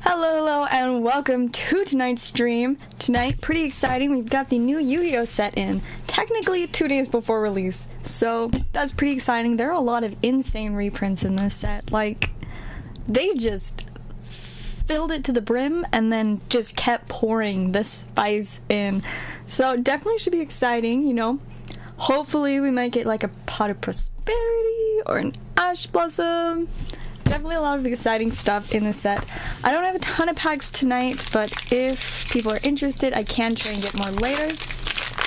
Hello, and welcome to tonight's stream. Tonight, pretty exciting, we've got the new Yu-Gi-Oh set in. Technically 2 days before release, so that's pretty exciting. There are a lot of insane reprints in this set. Like, they just filled it to the brim and then just kept pouring the spice in. So definitely should be exciting, you know. Hopefully we might get like a pot of prosperity or an ash blossom. Definitely a lot of exciting stuff in this set. I don't have a ton of packs tonight, but if people are interested, I can try and get more later.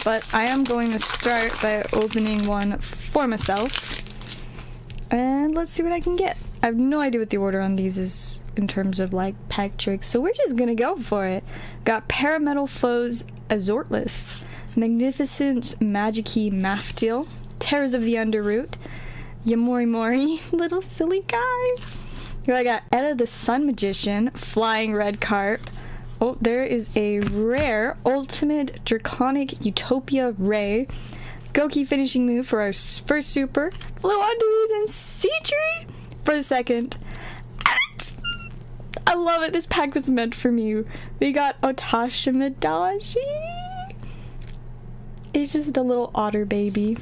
But I am going to start by opening one for myself. And let's see what I can get. I have no idea what the order on these is in terms of like pack tricks, so we're just gonna go for it. Got Parametal Foes Azortless, Magnificent Magic-y Maftil, Terrors of the Underroot, Yamori, little silly guy. Here I got Etta the Sun Magician, Flying Red Carp. Oh, there is a rare Ultimate Draconic Utopia Ray. Goki finishing move for our first super. Fluanderies and Seatree for the second. I love it. This pack was meant for me. We got Otashimadashi. It's just a little otter baby.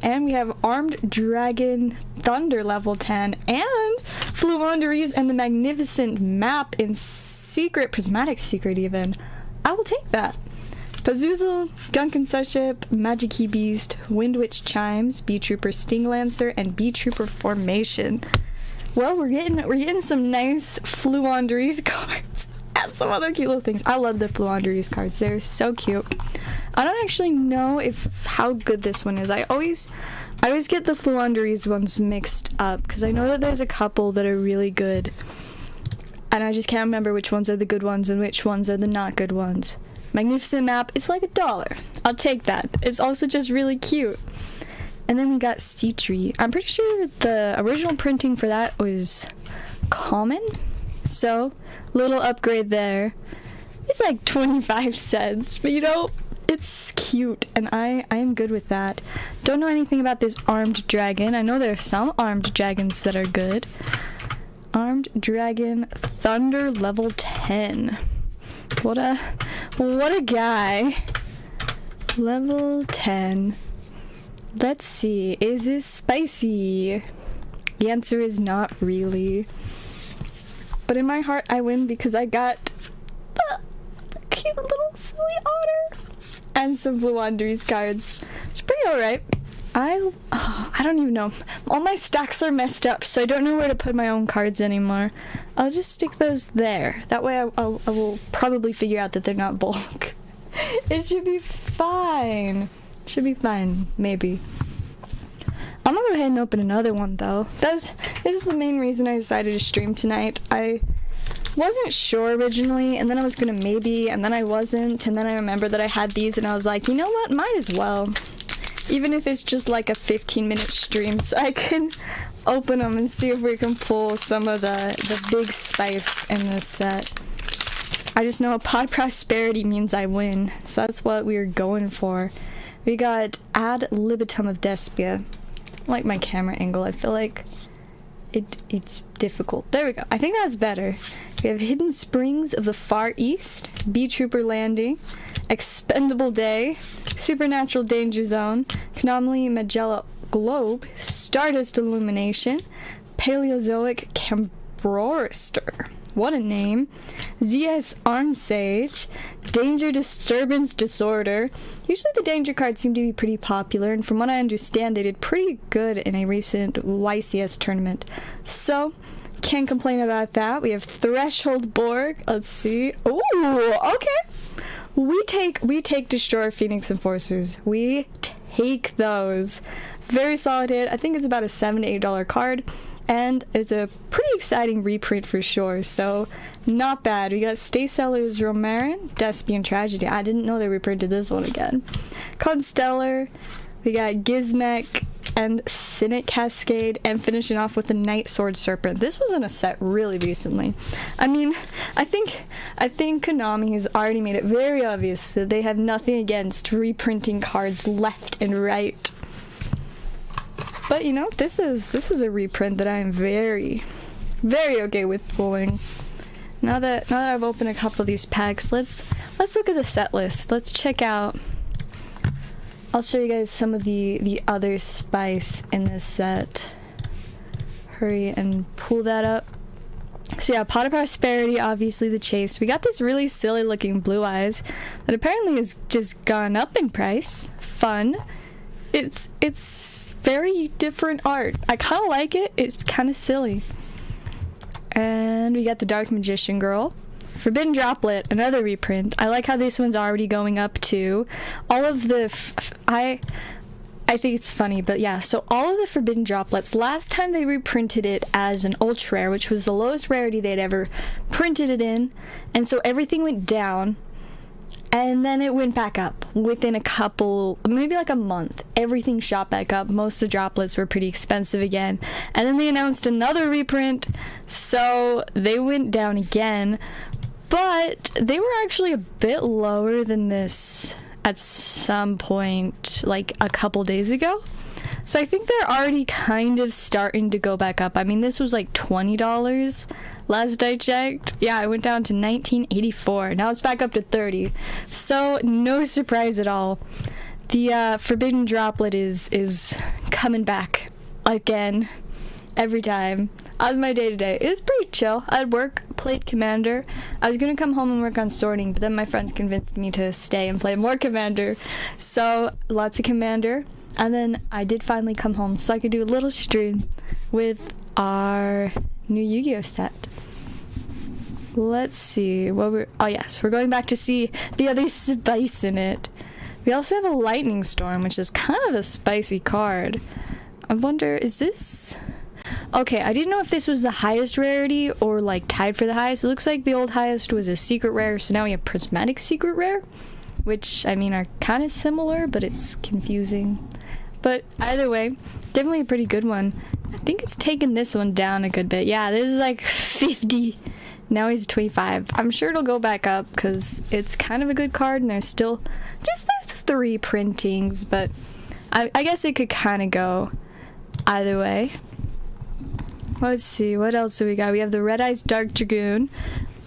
And we have Armed Dragon Thunder level 10 and Fluanderies and the Magnificent Map in Secret, Prismatic Secret even. I will take that. Pazuzu, Gunkin Suship, Magic-y Beast, Wind Witch Chimes, Bee-Trooper Sting Lancer, and Bee-Trooper Formation. Well, we're getting some nice Fluanderies cards and some other cute little things. I love the Fluanderies cards. They're so cute. I don't actually know how good this one is. I always get the Fluanderies ones mixed up because I know that there's a couple that are really good, and I just can't remember which ones are the good ones and which ones are the not good ones. Magnificent Map, it's like $1. I'll take that. It's also just really cute. And then we got Seatree. I'm pretty sure the original printing for that was common, so little upgrade there. It's like 25 cents, but you know, it's cute, and I am good with that. Don't know anything about this Armed Dragon. I know there are some Armed Dragons that are good. Armed Dragon Thunder level 10. What a guy. Level 10. Let's see. Is this spicy? The answer is not really. But in my heart, I win because I got a cute little silly otter and some Fluanderies cards. It's pretty alright. I don't even know. All my stacks are messed up, so I don't know where to put my own cards anymore. I'll just stick those there. That way I will probably figure out that they're not bulk. It should be fine. Should be fine, maybe. I'm gonna go ahead and open another one though. This is the main reason I decided to stream tonight. I wasn't sure originally, and then I was gonna maybe, and then I wasn't, and then I remembered that I had these, and I was like, you know what, might as well. Even if it's just like a 15-minute stream, so I can open them and see if we can pull some of the big spice in this set. I just know a pot of prosperity means I win, so that's what we were going for. We got Ad Libitum of Despia. I like my camera angle. I feel like it's difficult. There we go. I think that's better. We have Hidden Springs of the Far East, Bee-Trooper Landing, Expendable Day, Supernatural Danger Zone, Anomaly Magella Globe, Stardust Illumination, Paleozoic Cambrorister. What a name. ZS Arm Sage, Danger Disturbance Disorder. Usually the danger cards seem to be pretty popular, and from what I understand, they did pretty good in a recent YCS tournament. So, can't complain about that. We have Threshold Borg. Let's see. Ooh, okay. We take Destroyer Phoenix Enforcers. We take those. Very solid hit. I think it's about a $7 to $8 card. And it's a pretty exciting reprint for sure, so not bad. We got Stay Sellers Romarin, Despian Tragedy. I didn't know they reprinted this one again. Constellar, we got Gizmek and Cynic Cascade, and finishing off with the Night Sword Serpent. This was in a set really recently. I mean, I think Konami has already made it very obvious that they have nothing against reprinting cards left and right. But you know, this is a reprint that I am very, very okay with pulling. Now that I've opened a couple of these packs, let's look at the set list. Let's check out. I'll show you guys some of the other spice in this set. Hurry and pull that up. So yeah, Pot of Prosperity, obviously the chase. We got this really silly looking Blue Eyes that apparently has just gone up in price. Fun. It's very different art. I kind of like it. It's kind of silly. And we got the Dark Magician Girl. Forbidden Droplet, another reprint. I like how this one's already going up too. All of the... I think it's funny, but yeah, so all of the Forbidden Droplets, last time they reprinted it as an ultra rare, which was the lowest rarity they'd ever printed it in, and so everything went down, and then it went back up within a couple, maybe like a month. Everything shot back up. Most of the droplets were pretty expensive again, and then they announced another reprint, so they went down again, but they were actually a bit lower than this at some point, like a couple days ago. So I think they're already kind of starting to go back up. I mean, this was like $20 last I checked. Yeah, it went down to $19.84. Now it's back up to $30. So no surprise at all. The Forbidden Droplet is coming back again every time. That was my day-to-day. It was pretty chill. I'd work, played Commander. I was gonna come home and work on sorting, but then my friends convinced me to stay and play more Commander. So lots of Commander. And then I did finally come home so I could do a little stream with our new Yu-Gi-Oh set. Let's see what oh yes, we're going back to see the other spice in it. We also have a Lightning Storm, which is kind of a spicy card. I wonder, is this... Okay, I didn't know if this was the highest rarity or like tied for the highest. It looks like the old highest was a secret rare, so now we have prismatic secret rare, which I mean are kind of similar, but it's confusing. But either way, definitely a pretty good one. I think it's taken this one down a good bit. Yeah, this is like 50. Now he's 25. I'm sure it'll go back up because it's kind of a good card, and there's still just those 3 printings, but I guess it could kind of go either way. Let's see, what else do we got? We have the Red Eyes Dark Dragoon,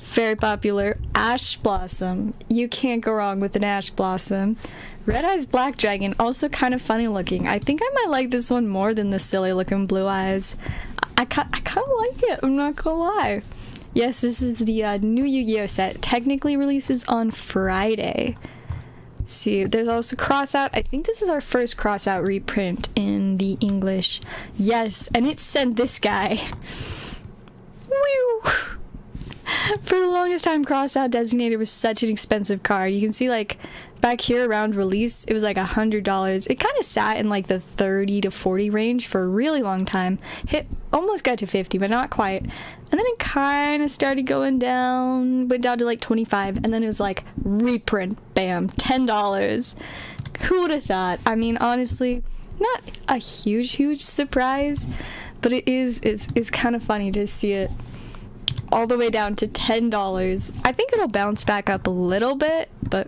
very popular. Ash Blossom, you can't go wrong with an Ash Blossom. Red Eyes Black Dragon, also kind of funny looking. I think I might like this one more than the silly looking Blue Eyes. I kind of like it, I'm not gonna lie. Yes, this is the new Yu-Gi-Oh set. Technically releases on Friday. See, there's also Crossout. I think this is our first Crossout reprint in the English. Yes, and it sent this guy. Woo! For the longest time, Crossout Designated was such an expensive card. You can see, like, back here around release, it was like $100. It kind of sat in like the 30 to 40 range for a really long time. Almost got to 50, but not quite. And then it kind of started going down, went down to like 25, and then it was like reprint, bam, $10. Who would have thought? I mean, honestly, not a huge surprise, but it is kind of funny to see it all the way down to $10. I think it'll bounce back up a little bit, but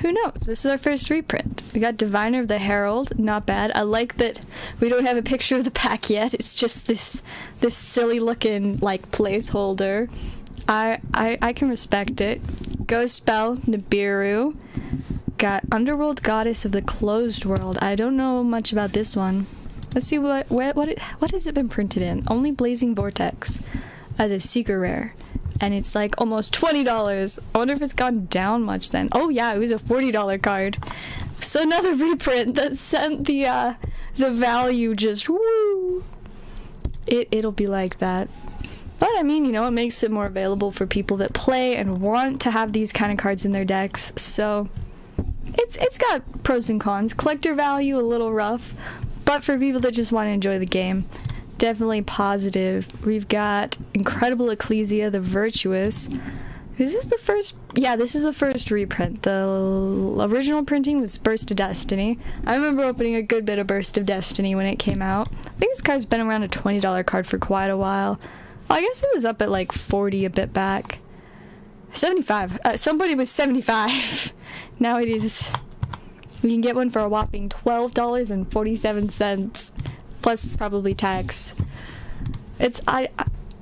who knows? This is our first reprint. We got Diviner of the Herald, not bad. I like that we don't have a picture of the pack yet. It's just this silly looking like placeholder. I can respect it. Ghost Spell, Nibiru. Got Underworld Goddess of the Closed World. I don't know much about this one. Let's see what has it been printed in. Only Blazing Vortex as a secret rare, and it's like almost $20. I wonder if it's gone down much then. Oh yeah, it was a $40 card. So another reprint that sent the value just woo. It'll be like that. But I mean, you know, it makes it more available for people that play and want to have these kind of cards in their decks. So it's got pros and cons. Collector value a little rough, but for people that just want to enjoy the game, definitely positive. We've got Incredible Ecclesia, the Virtuous. Is this the first? Yeah, this is the first reprint. The original printing was Burst of Destiny. I remember opening a good bit of Burst of Destiny when it came out. I think this card's been around a $20 card for quite a while. Well, I guess it was up at like 40 a bit back. 75. Somebody was 75. Now it is. We can get one for a whopping $12.47. Plus probably tax. It's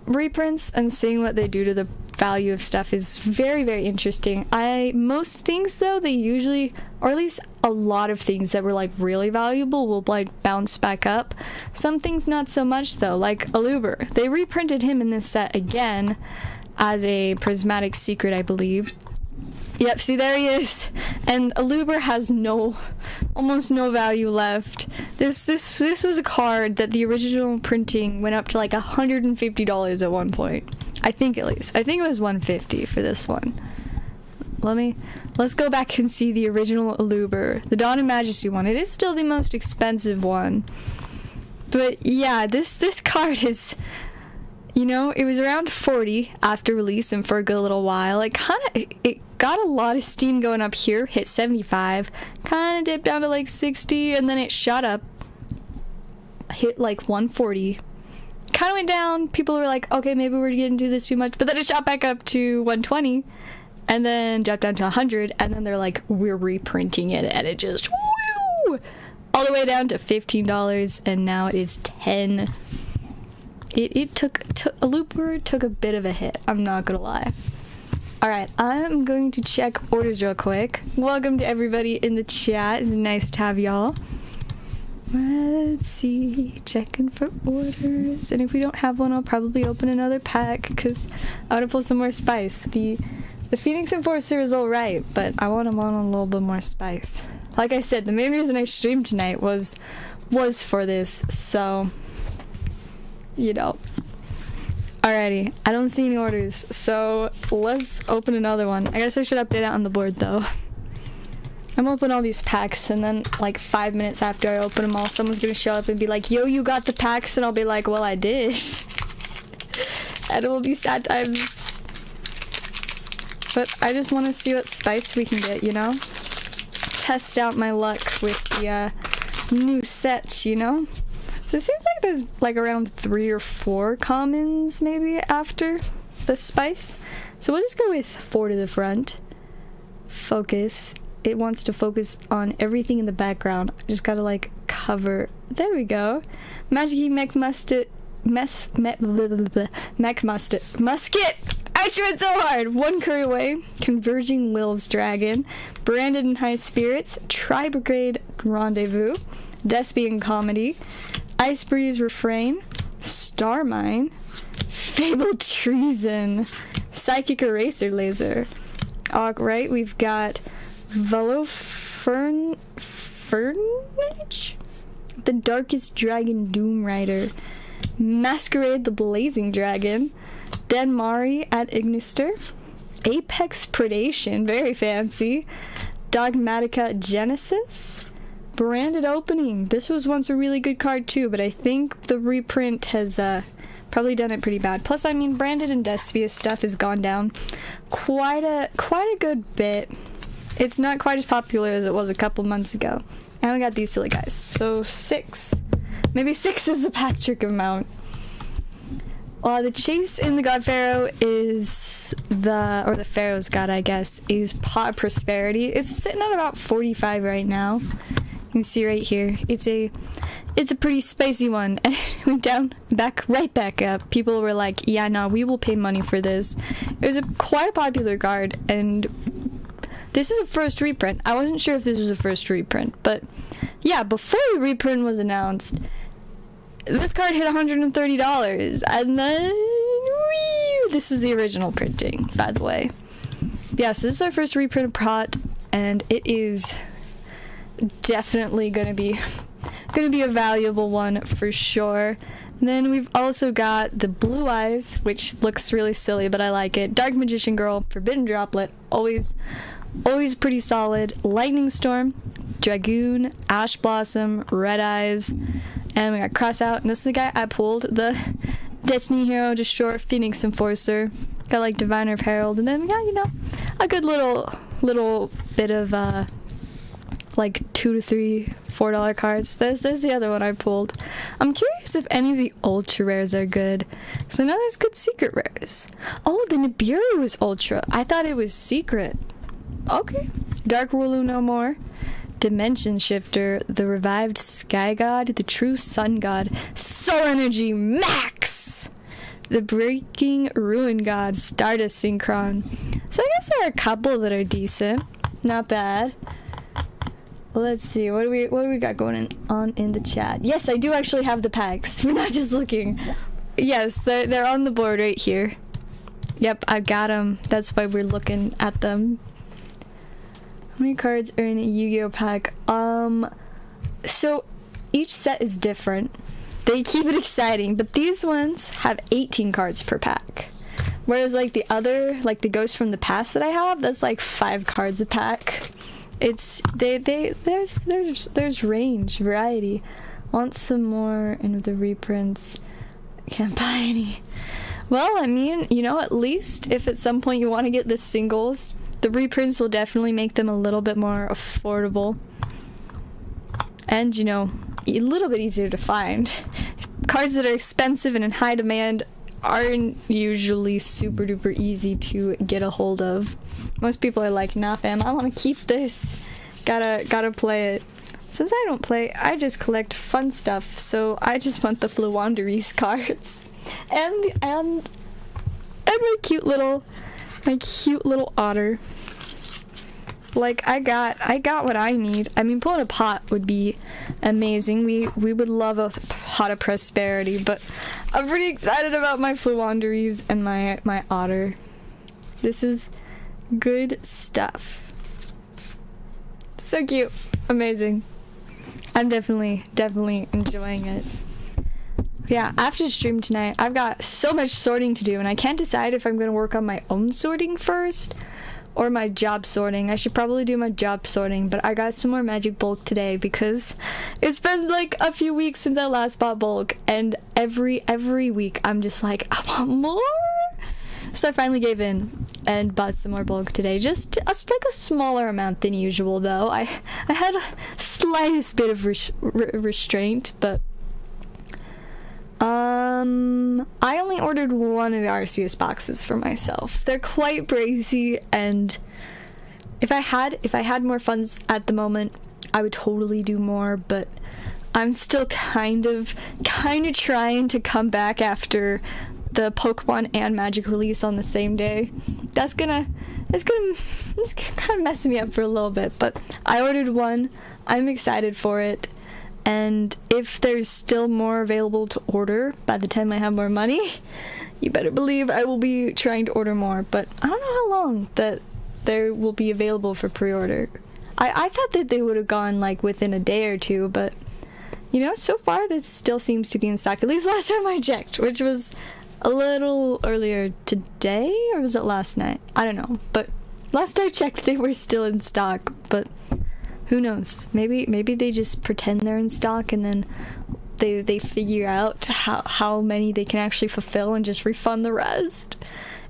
reprints and seeing what they do to value of stuff is very, very interesting. Most things though, they usually, or at least a lot of things that were like really valuable will like bounce back up. Some things not so much though, like Aluber. They reprinted him in this set again as a prismatic secret, I believe. Yep, see, there he is. And Aluber has almost no value left. This was a card that the original printing went up to like $150 at one point. I think, at least. I think it was $150 for this one. Let's go back and see the original Aluber, the Dawn of Majesty one. It is still the most expensive one. But yeah, this card is, you know, it was around 40 after release and for a good little while. It got a lot of steam going up here, hit 75, kind of dipped down to like 60, and then it shot up, hit like 140, kind of went down. People were like, okay, maybe we're getting into this too much, but then it shot back up to 120, and then dropped down to 100, and then they're like, we're reprinting it, and it just, woo, all the way down to $15, and now it's 10. Aluber took a bit of a hit, I'm not gonna lie. Alright, I'm going to check orders real quick. Welcome to everybody in the chat. It's nice to have y'all. Let's see. Checking for orders. And if we don't have one, I'll probably open another pack because I want to pull some more spice. The Phoenix Enforcer is alright, but I want him on a little bit more spice. Like I said, the main reason I streamed tonight was for this, so, you know. Alrighty, I don't see any orders, so let's open another one. I guess I should update it on the board though. I'm opening all these packs, and then like 5 minutes after I open them all, someone's gonna show up and be like, yo, you got the packs, and I'll be like, well, I did. And it will be sad times. But I just want to see what spice we can get, you know? Test out my luck with the new set, you know? So it seems like there's like around 3 or 4 commons maybe after the spice. So we'll just go with 4 to the front. Focus. It wants to focus on everything in the background. I just gotta like cover. There we go. Magic Musket. I tried so hard. 1 curry away. Converging Will's Dragon. Branded in High Spirits. Tri-Brigade Rendezvous. Despian Comedy. Ice Breeze Refrain, Star Mine, Fabled Treason, Psychic Eraser Laser. Alright, we've got Fernage? The Darkest Dragon Doom Rider, Masquerade the Blazing Dragon, Denmari at Ignister, Apex Predation, very fancy, Dogmatica Genesis, Branded Opening. This was once a really good card too, but I think the reprint has probably done it pretty bad. Plus, I mean, Branded and Despia stuff has gone down quite a good bit. It's not quite as popular as it was a couple months ago. And we got these silly guys. So 6. Maybe 6 is the pack trick amount. The chase in the God Pharaoh is the Pharaoh's God, I guess, is Pot of Prosperity. It's sitting at about 45 right now. You can see right here. It's a pretty spicy one. And it went down, right back up. People were like, yeah, no, we will pay money for this. It was quite a popular card, and this is a first reprint. I wasn't sure if this was a first reprint, but yeah, before the reprint was announced, this card hit $130, and then this is the original printing, by the way. Yeah, so this is our first reprint Pot, and it is definitely gonna be a valuable one for sure. And then we've also got the Blue Eyes, which looks really silly, but I like it. Dark Magician Girl, Forbidden Droplet, always pretty solid. Lightning Storm, Dragoon, Ash Blossom, Red Eyes, and we got Cross Out, and this is the guy I pulled, the Destiny Hero, Destroyer, Phoenix Enforcer. Got like Diviner of Herald, and then we got, you know, a good little bit of like $2 to $3, $4 cards. This is the other one I pulled. I'm curious if any of the ultra rares are good. So now there's good secret rares. Oh, the Nibiru was ultra. I thought it was secret. Okay. Dark Wooloo No More. Dimension Shifter. The Revived Sky God. The True Sun God. Soul Energy Max! the Breaking Ruin God, Stardust Synchron. So I guess there are a couple that are decent. Not bad. Let's see, what do we got going on in the chat? Yes, I do actually have the packs. We're not just looking. Yes, they're on the board right here. Yep, I got them. That's why we're looking at them. How many cards are in a Yu-Gi-Oh pack? So each set is different. They keep it exciting, but these ones have 18 cards per pack. Whereas like the other, like the Ghost from the Past that I have, that's like 5 cards a pack. It's there's range, variety. Want some more in the reprints. Can't buy any. Well, I mean, you know, at least if at some point you want to get the singles, the reprints will definitely make them a little bit more affordable. And, you know, a little bit easier to find. Cards that are expensive and in high demand aren't usually super duper easy to get a hold of. Most people are like, nah fam, I want to keep this. Gotta play it. Since I don't play, I just collect fun stuff, so I just want the Fluwanderies cards. And my cute little otter. Like, I got what I need. I mean, pulling a pot would be amazing. We would love a pot of prosperity, but I'm pretty excited about my Fluwanderies and my otter. This is good stuff. So cute. Amazing. I'm definitely enjoying it. Yeah, after stream tonight, I've got so much sorting to do, and I can't decide if I'm going to work on my own sorting first or my job sorting. I should probably do my job sorting, but I got some more magic bulk today because it's been like a few weeks since I last bought bulk, and every week I'm just like, I want more. So I finally gave in and bought some more bulk today. Just like a smaller amount than usual, though. I had a slightest bit of restraint, but I only ordered one of the Arceus boxes for myself. They're quite pricey, and if I had more funds at the moment, I would totally do more, but I'm still kind of trying to come back after the Pokemon and Magic release on the same day. It's gonna kind of mess me up for a little bit, but I ordered one. I'm excited for it. And if there's still more available to order by the time I have more money, you better believe I will be trying to order more. But I don't know how long that there will be available for pre-order. I thought that they would have gone like within a day or two, but you know, so far that still seems to be in stock. At least last time I checked, which was a little earlier today, or was it last night? I don't know. But last I checked, they were still in stock. But who knows? Maybe they just pretend they're in stock and then they figure out how many they can actually fulfill and just refund the rest.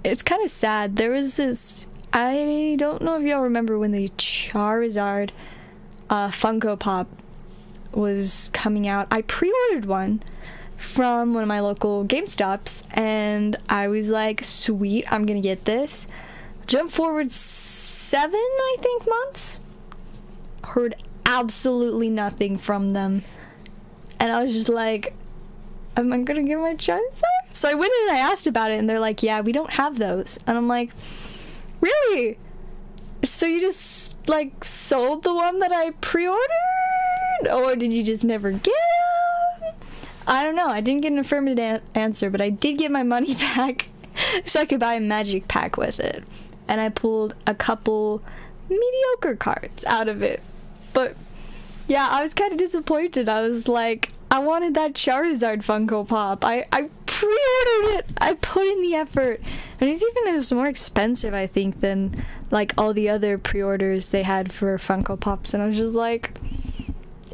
It's kind of sad. There was this, I don't know if y'all remember when the Charizard Funko Pop was coming out. I pre-ordered one from one of my local GameStops, and I was like, sweet, I'm gonna get this. Jump forward 7, I think, months. Heard absolutely nothing from them, and I was just like, am I gonna get my Charizard? So I went in and I asked about it, and they're like, yeah, we don't have those. And I'm like, really? So you just like sold the one that I pre-ordered, or did you just never get them? I don't know. I didn't get an affirmative answer, but I did get my money back so I could buy a magic pack with it. And I pulled a couple mediocre cards out of it. But yeah, I was kind of disappointed. I was like, I wanted that Charizard Funko Pop. I pre-ordered it. I put in the effort. And it was more expensive, I think, than like all the other pre-orders they had for Funko Pops. And I was just like,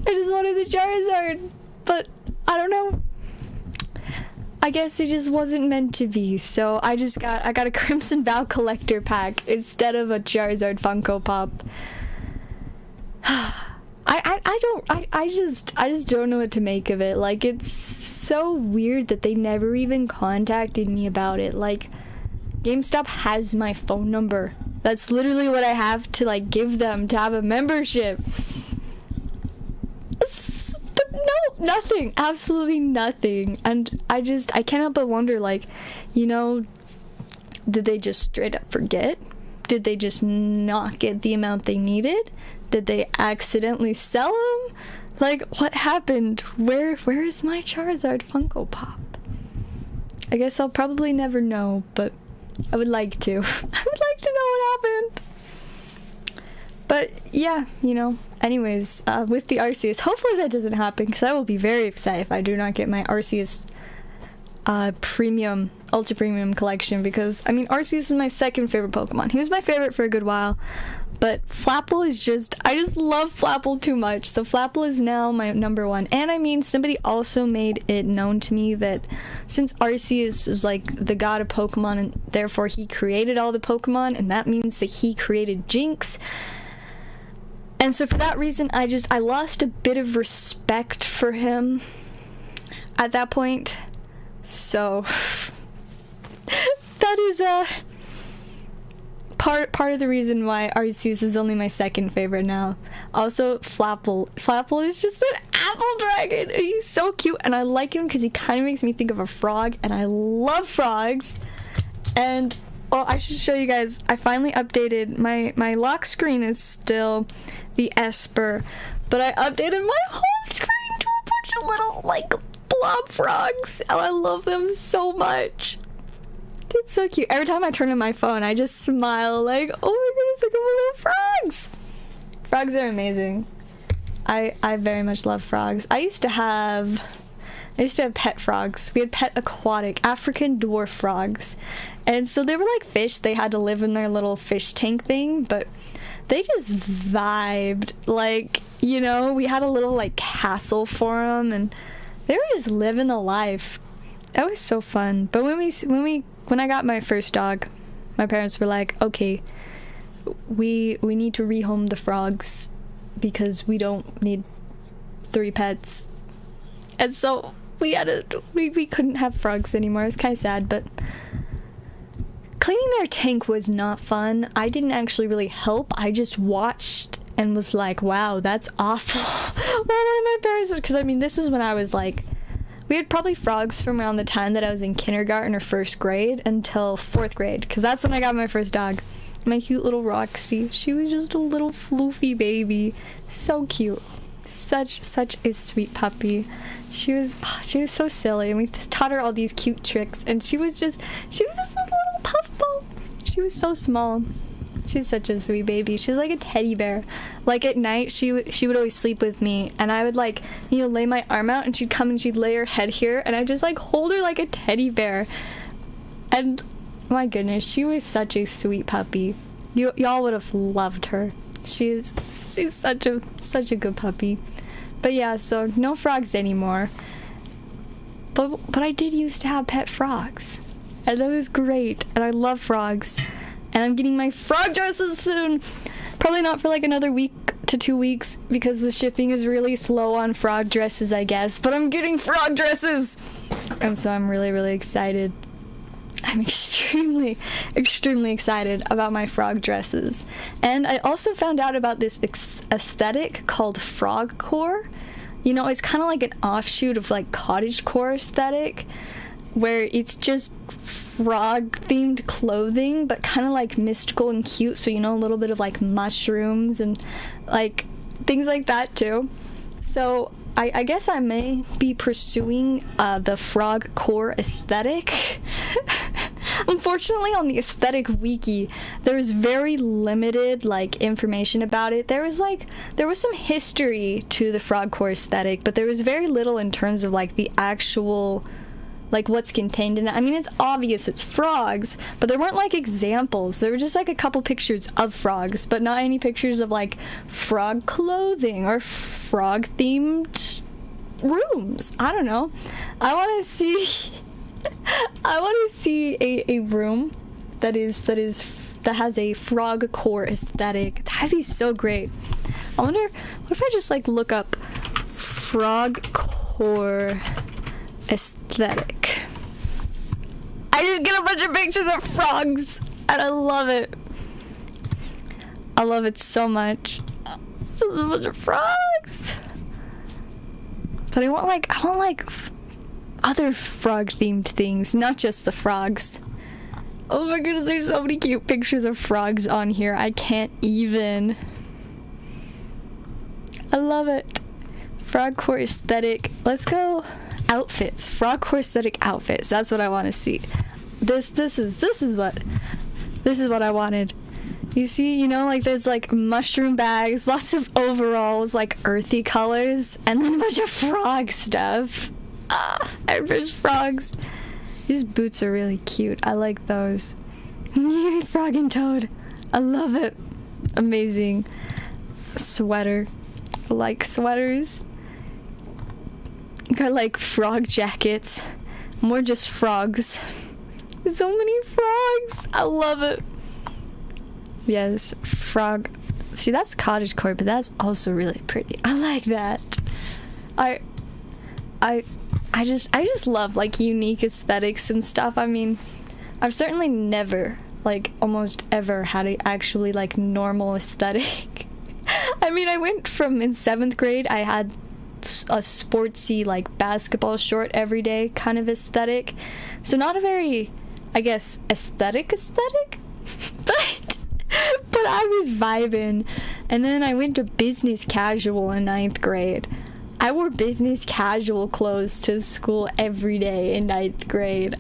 I just wanted the Charizard. But I don't know. I guess it just wasn't meant to be. So I got a Crimson Vow collector pack instead of a Charizard Funko Pop. I just don't know what to make of it. Like, it's so weird that they never even contacted me about it. Like, GameStop has my phone number. That's literally what I have to like give them to have a membership. But No, nothing. Absolutely nothing. And I can't help but wonder, like, you know, did they just straight up forget? Did they just not get the amount they needed? Did they accidentally sell them? Like, what happened? Where is my Charizard Funko Pop? I guess I'll probably never know, but I would like to. I would like to know what happened. But yeah, you know, anyways, with the Arceus, hopefully that doesn't happen, because I will be very upset if I do not get my Arceus premium, ultra premium collection, because, I mean, Arceus is my second favorite Pokemon. He was my favorite for a good while, but Flapple is just, I just love Flapple too much, so Flapple is now my number one. And I mean, somebody also made it known to me that since Arceus is like the god of Pokemon, and therefore he created all the Pokemon, and that means that he created Jinx. And so for that reason, I lost a bit of respect for him at that point. So that is part of the reason why Arceus is only my second favorite now. Also, Flapple. Flapple is just an apple dragon. He's so cute, and I like him because he kind of makes me think of a frog, and I love frogs. And well, I should show you guys. I finally updated my lock screen is still the Esper, but I updated my home screen to a bunch of little like blob frogs, and I love them so much. It's so cute. Every time I turn on my phone, I just smile like, oh my goodness, look at my little frogs. Frogs are amazing. I very much love frogs. I used to have pet frogs. We had pet aquatic African dwarf frogs. And so they were like fish. They had to live in their little fish tank thing, but they just vibed. Like, you know, we had a little like castle for them, and they were just living the life. That was so fun. But when I got my first dog, my parents were like, okay, we need to rehome the frogs because we don't need 3 pets. And so we couldn't have frogs anymore. It's kind of sad, but cleaning their tank was not fun. I didn't actually really help. I just watched and was like, wow, that's awful. Well, my parents would, because I mean, this was when I was like, we had probably frogs from around the time that I was in kindergarten or 1st grade until 4th grade, because that's when I got my first dog. My cute little Roxy. She was just a little floofy baby. So cute. Such a sweet puppy. She was so silly, and we taught her all these cute tricks, and she was just a little puffball. She was so small. She's such a sweet baby. She was like a teddy bear. Like at night, she would always sleep with me, and I would like, you know, lay my arm out, and she'd come and she'd lay her head here, and I just like hold her like a teddy bear. And my goodness, she was such a sweet puppy. Y'all would have loved her. She's such a good puppy. But yeah, so no frogs anymore. But I did used to have pet frogs, and that was great. And I love frogs. And I'm getting my frog dresses soon. Probably not for like another week to 2 weeks, because the shipping is really slow on frog dresses, I guess. But I'm getting frog dresses, and so I'm really, really excited. I'm extremely excited about my frog dresses. And I also found out about this aesthetic called frogcore. You know, it's kind of like an offshoot of like cottagecore aesthetic, where it's just frog themed clothing, but kind of like mystical and cute. So, you know, a little bit of like mushrooms and like things like that too. So I guess I may be pursuing the frog core aesthetic. Unfortunately, on the aesthetic wiki, there's very limited like information about it. There was some history to the frog core aesthetic, but there was very little in terms of like the actual like what's contained in it. I mean, it's obvious it's frogs, but there weren't like examples. There were just like a couple pictures of frogs, but not any pictures of like frog clothing or frog themed rooms. I don't know. I want to see a room that has a frog core aesthetic. That'd be so great. I wonder, what if I just like look up frog core aesthetic? I just get a bunch of pictures of frogs, and I love it. I love it so much. This is a bunch of frogs. But I want like other frog themed things, not just the frogs. Oh my goodness, there's so many cute pictures of frogs on here. I can't even. I love it. Frog core aesthetic. Let's go outfits. Frog core aesthetic outfits. That's what I want to see. This is what I wanted. You see, you know, like there's like mushroom bags, lots of overalls, like earthy colors, and then a bunch of frog stuff. Airbrush frogs. These boots are really cute. I like those. Frog and toad. I love it. Amazing. Sweater. I like sweaters. Got like frog jackets. More just frogs. So many frogs. I love it. Yes, frog. See, that's cottagecore, but that's also really pretty. I like that. I just love like unique aesthetics and stuff. I mean, I've certainly never, like almost ever, had a actually like normal aesthetic. I mean, I went from in 7th grade, I had a sportsy like basketball short every day kind of aesthetic. So not a very, I guess, aesthetic, but I was vibing. And then I went to business casual in 9th grade. I wore business casual clothes to school every day in 9th grade.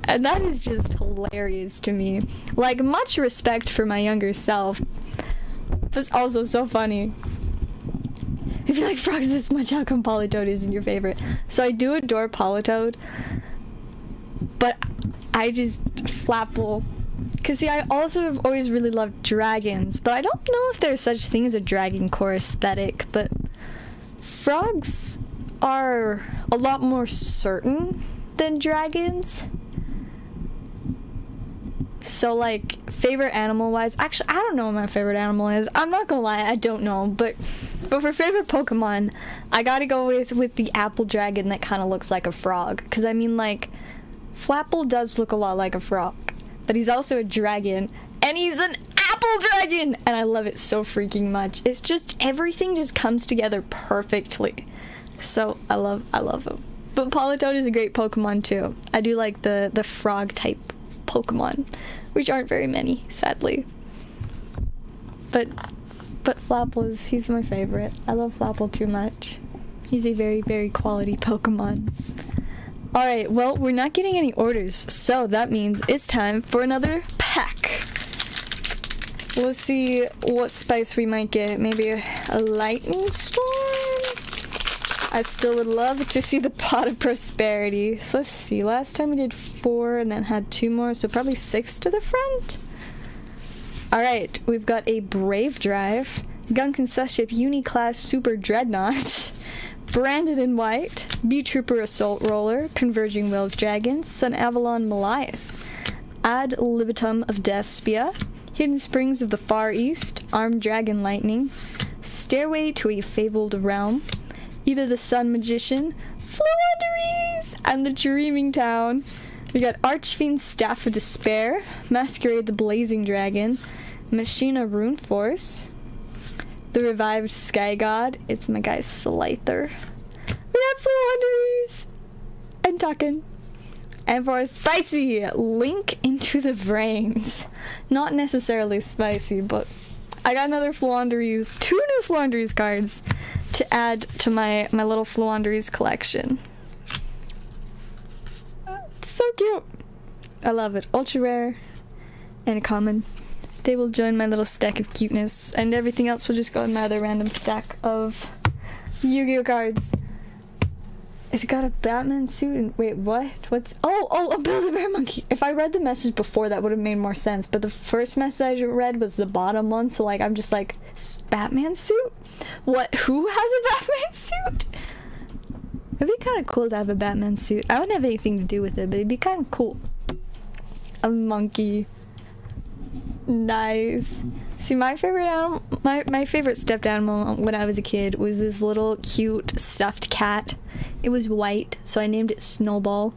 And that is just hilarious to me. Like, much respect for my younger self. But it's also so funny. If you like frogs this much, how come Politoed isn't your favorite? So I do adore Politoed. But I just Flapple. Because see, I also have always really loved dragons. But I don't know if there's such thing as a dragon core aesthetic. But frogs are a lot more certain than dragons. So like, favorite animal wise, actually I don't know what my favorite animal is. I'm not gonna lie, I don't know. But for favorite Pokemon, I gotta go with the apple dragon that kind of looks like a frog. Because I mean, like, Flapple does look a lot like a frog, but he's also a dragon, and he's an apple dragon, and I love it so freaking much. It's just, everything just comes together perfectly. So I love him. But Politoed is a great Pokemon too. I do like the frog type Pokemon, which aren't very many, sadly. But Flapple he's my favorite. I love Flapple too much. He's a very, very quality Pokemon. Alright, well, we're not getting any orders, so that means it's time for another pack. Let's see what spice we might get. Maybe a lightning storm? I still would love to see the pot of prosperity. So let's see, last time we did 4 and then had 2 more, so probably 6 to the front? Alright, we've got a Brave Drive, Gunk and Suship Uniclass Super Dreadnought, Branded in White, Bee-Trooper Assault Roller, Converging Wills Dragon, Sun Avalon Malias, Ad Libitum of Despia, Hidden Springs of the Far East, Armed Dragon Lightning, Stairway to a Fabled Realm, Ida the Sun Magician, Floowandereeze, and the Dreaming Town. We got Archfiend's Staff of Despair, Masquerade the Blazing Dragon, Machina Rune Force, the Revived Sky God. It's my guy Slyther. We got Floowandereeze and Tuckin. And for a spicy, Link into the Brains. Not necessarily spicy, but I got another Floowandereeze, 2 new Floowandereeze cards to add to my little Floowandereeze collection. It's so cute. I love it. Ultra rare and a common. They will join my little stack of cuteness, and everything else will just go in my other random stack of Yu-Gi-Oh cards. It's got a Batman suit and wait, what? What's a Build-A-Bear monkey. If I read the message before, that would have made more sense, but the first message I read was the bottom one, so like I'm just like, Batman suit? What? Who has a Batman suit? It'd be kind of cool to have a Batman suit. I wouldn't have anything to do with it, but it'd be kind of cool. A monkey. Nice. See, my favorite animal, my favorite stuffed animal when I was a kid was this little cute stuffed cat. It was white, so I named it Snowball.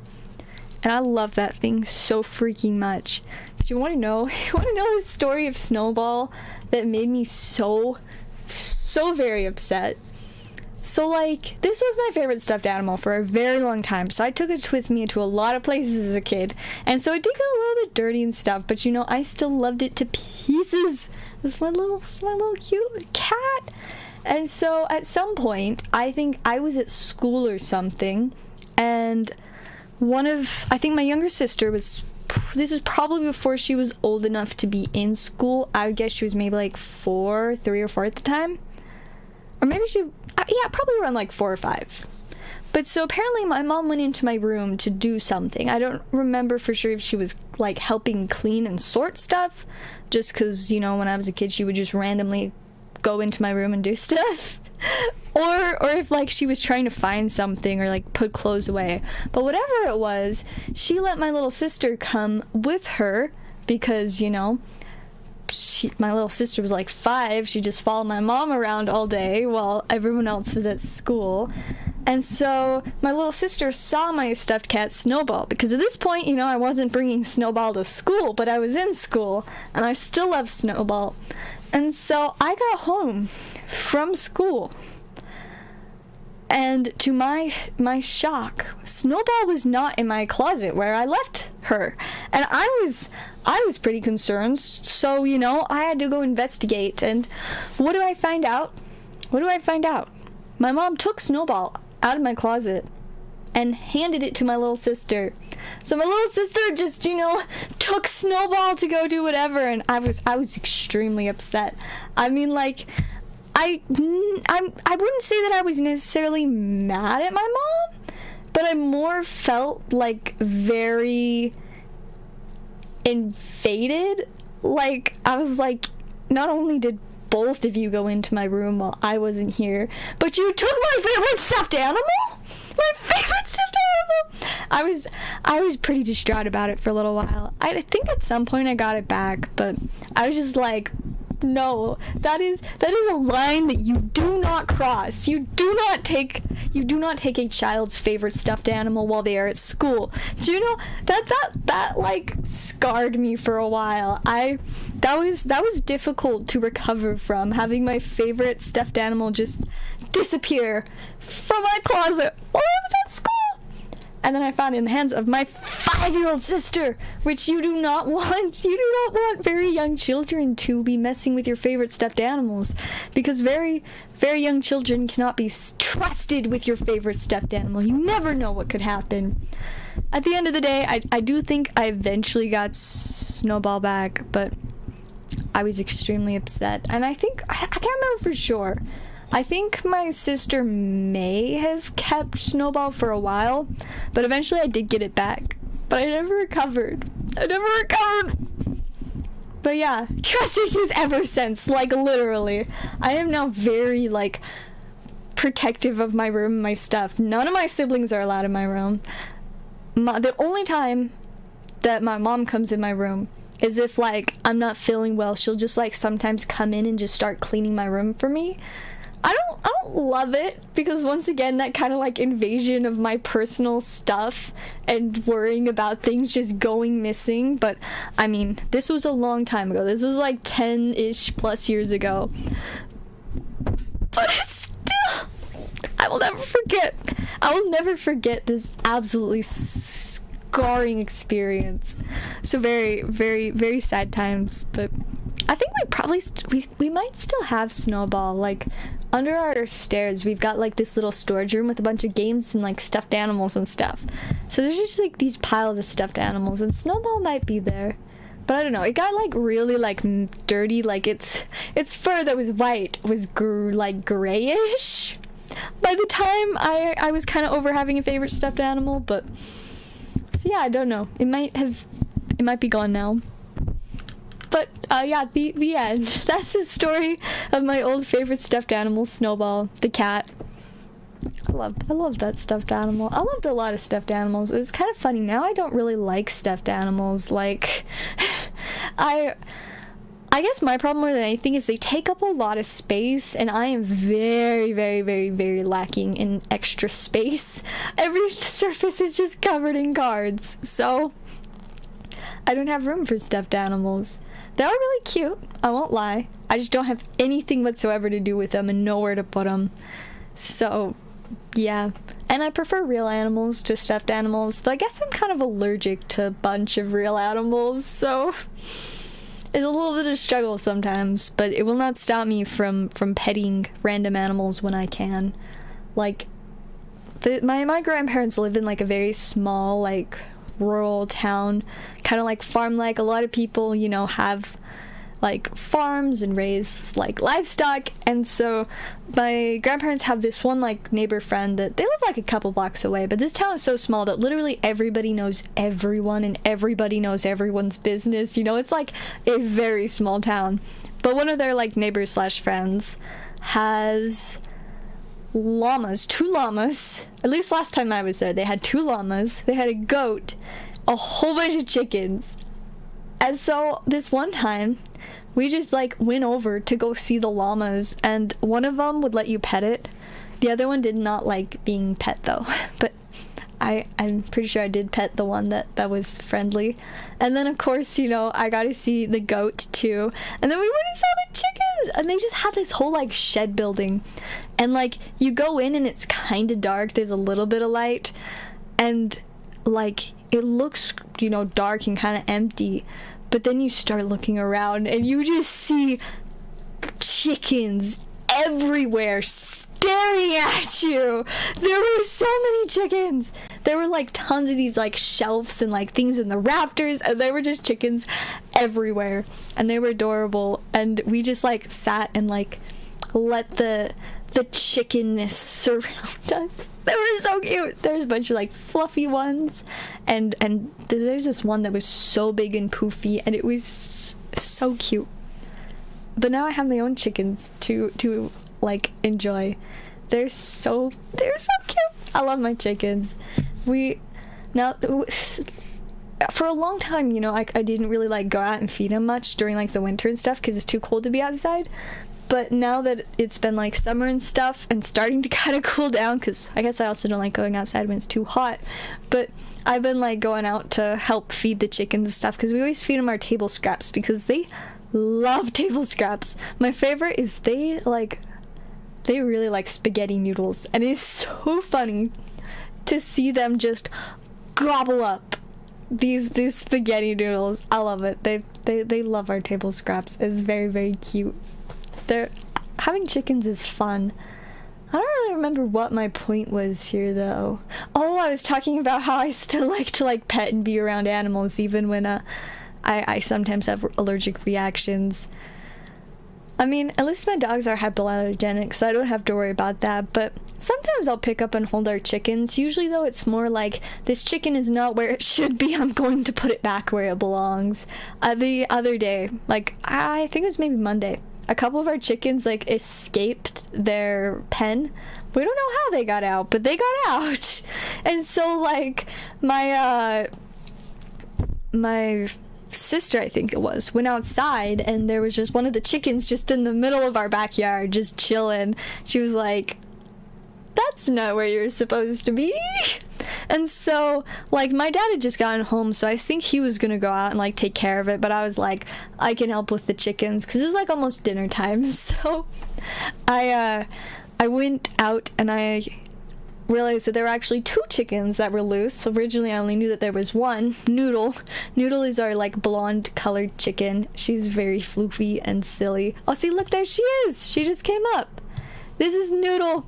And I love that thing so freaking much. Do you want to know? You want to know the story of Snowball that made me so very upset? So, like, this was my favorite stuffed animal for a very long time, so I took it with me to a lot of places as a kid, and so it did get a little bit dirty and stuff, but, you know, I still loved it to pieces. It's my little cute cat. And so, at some point, I think I was at school or something, and I think my younger sister this was probably before she was old enough to be in school. I would guess she was maybe, like, 3 or 4 at the time. Or maybe probably around like 4 or 5. But so apparently my mom went into my room to do something. I don't remember for sure if she was like helping clean and sort stuff, just because, you know, when I was a kid she would just randomly go into my room and do stuff. or if like she was trying to find something or like put clothes away. But whatever it was, she let my little sister come with her because, you know, my little sister was like 5. She just followed my mom around all day while everyone else was at school. And so my little sister saw my stuffed cat Snowball, because at this point, you know, I wasn't bringing Snowball to school, but I was in school and I still love Snowball. And so I got home from school, and to my shock, Snowball was not in my closet where I left her. And I was pretty concerned, so, you know, I had to go investigate. And what do I find out? My mom took Snowball out of my closet and handed it to my little sister. So my little sister just, you know, took Snowball to go do whatever, and I was extremely upset. I mean, like, I wouldn't say that I was necessarily mad at my mom, but I more felt like very invaded. Like, I was like, not only did both of you go into my room while I wasn't here, but you took my favorite stuffed animal? My favorite stuffed animal! I was pretty distraught about it for a little while. I think at some point I got it back, but I was just like, no, that is a line that you do not cross. You do not take a child's favorite stuffed animal while they are at school. Do you know that like scarred me for a while. That was difficult to recover from, having my favorite stuffed animal just disappear from my closet while I was at school. And then I found it in the hands of my 5-year-old sister, which you do not want. You do not want very young children to be messing with your favorite stuffed animals, because very, very young children cannot be trusted with your favorite stuffed animal. You never know what could happen. At the end of the day, I do think I eventually got Snowball back, but I was extremely upset. And I think, I can't remember for sure. I think my sister may have kept Snowball for a while, but eventually I did get it back. But I never recovered. But yeah, trust issues ever since, like, literally. I am now very, like, protective of my room and my stuff. None of my siblings are allowed in my room. The only time that my mom comes in my room is if, like, I'm not feeling well. She'll just, like, sometimes come in and just start cleaning my room for me. I don't love it, because once again, that kind of like invasion of my personal stuff and worrying about things just going missing. But I mean, this was a long time ago. This was like 10-ish plus years ago. But it's still, I will never forget this absolutely scarring experience. So very, very, very sad times. But I think we probably we might still have Snowball. Like, under our stairs, we've got like this little storage room with a bunch of games and like stuffed animals and stuff. So there's just like these piles of stuffed animals, and Snowball might be there. But I don't know, it got like really like dirty. Like its fur that was white was like grayish by the time I was kind of over having a favorite stuffed animal. But so yeah, I don't know, it might be gone now. But yeah, the end. That's the story of my old favorite stuffed animal, Snowball, the cat. I love that stuffed animal. I loved a lot of stuffed animals. It was kind of funny. Now I don't really like stuffed animals. Like, I guess my problem more than anything is they take up a lot of space, and I am very, very, very, very lacking in extra space. Every surface is just covered in cards, so I don't have room for stuffed animals. They are really cute, I won't lie. I just don't have anything whatsoever to do with them and nowhere to put them. So yeah, and I prefer real animals to stuffed animals, though I guess I'm kind of allergic to a bunch of real animals, so it's a little bit of a struggle sometimes, but it will not stop me from petting random animals when I can. Like, my grandparents live in like a very small, like, rural town, kind of like farm-like. A lot of people, you know, have like farms and raise like livestock, and so my grandparents have this one like neighbor friend that they live like a couple blocks away, but this town is so small that literally everybody knows everyone and everybody knows everyone's business, you know. It's like a very small town. But one of their like neighbors slash friends has llamas, 2 llamas. At least last time I was there, they had 2 llamas, they had a goat, a whole bunch of chickens. And so this one time we just like went over to go see the llamas, and one of them would let you pet it. The other one did not like being pet though, but I'm pretty sure I did pet the one that was friendly. And then of course, you know, I got to see the goat too. And then we went and saw the chickens, and they just had this whole like shed building. And like you go in and it's kind of dark, there's a little bit of light, and like it looks, you know, dark and kind of empty. But then you start looking around and you just see chickens everywhere staring at you. There were so many chickens. There were like tons of these like shelves and like things in the rafters, and there were just chickens everywhere, and they were adorable. And we just like sat and like let the chickenness surround us. They were so cute. There's a bunch of like fluffy ones, and there's this one that was so big and poofy, and it was so cute. But now I have my own chickens to like enjoy. They're so cute. I love my chickens. For a long time, you know, I didn't really like go out and feed them much during like the winter and stuff because it's too cold to be outside. But now that it's been like summer and stuff and starting to kind of cool down, because I guess I also don't like going outside when it's too hot, but I've been like going out to help feed the chickens and stuff, because we always feed them our table scraps because they love table scraps. My favorite is they really like spaghetti noodles, and it's so funny to see them just gobble up these spaghetti noodles. I love it. They love our table scraps. It's very, very cute. Having chickens is fun. I don't really remember what my point was here though. Oh, I was talking about how I still like to like pet and be around animals even when I sometimes have allergic reactions. I mean, at least my dogs are hypoallergenic, so I don't have to worry about that, but sometimes I'll pick up and hold our chickens. Usually though, it's more like, this chicken is not where it should be, I'm going to put it back where it belongs. The other day, like, I think it was maybe Monday, a couple of our chickens like escaped their pen. We don't know how they got out, but they got out. And so like my sister, I think it was, went outside, and there was just one of the chickens just in the middle of our backyard just chilling. She was like, that's not where you're supposed to be. And so like my dad had just gotten home, so I think he was gonna go out and like take care of it, but I was like, I can help with the chickens because it was like almost dinner time. So I went out and I realized that there were actually 2 chickens that were loose. Originally I only knew that there was one. Noodle is our like blonde colored chicken. She's very floofy and silly. Oh, see, look, there she is. She just came up. This is Noodle.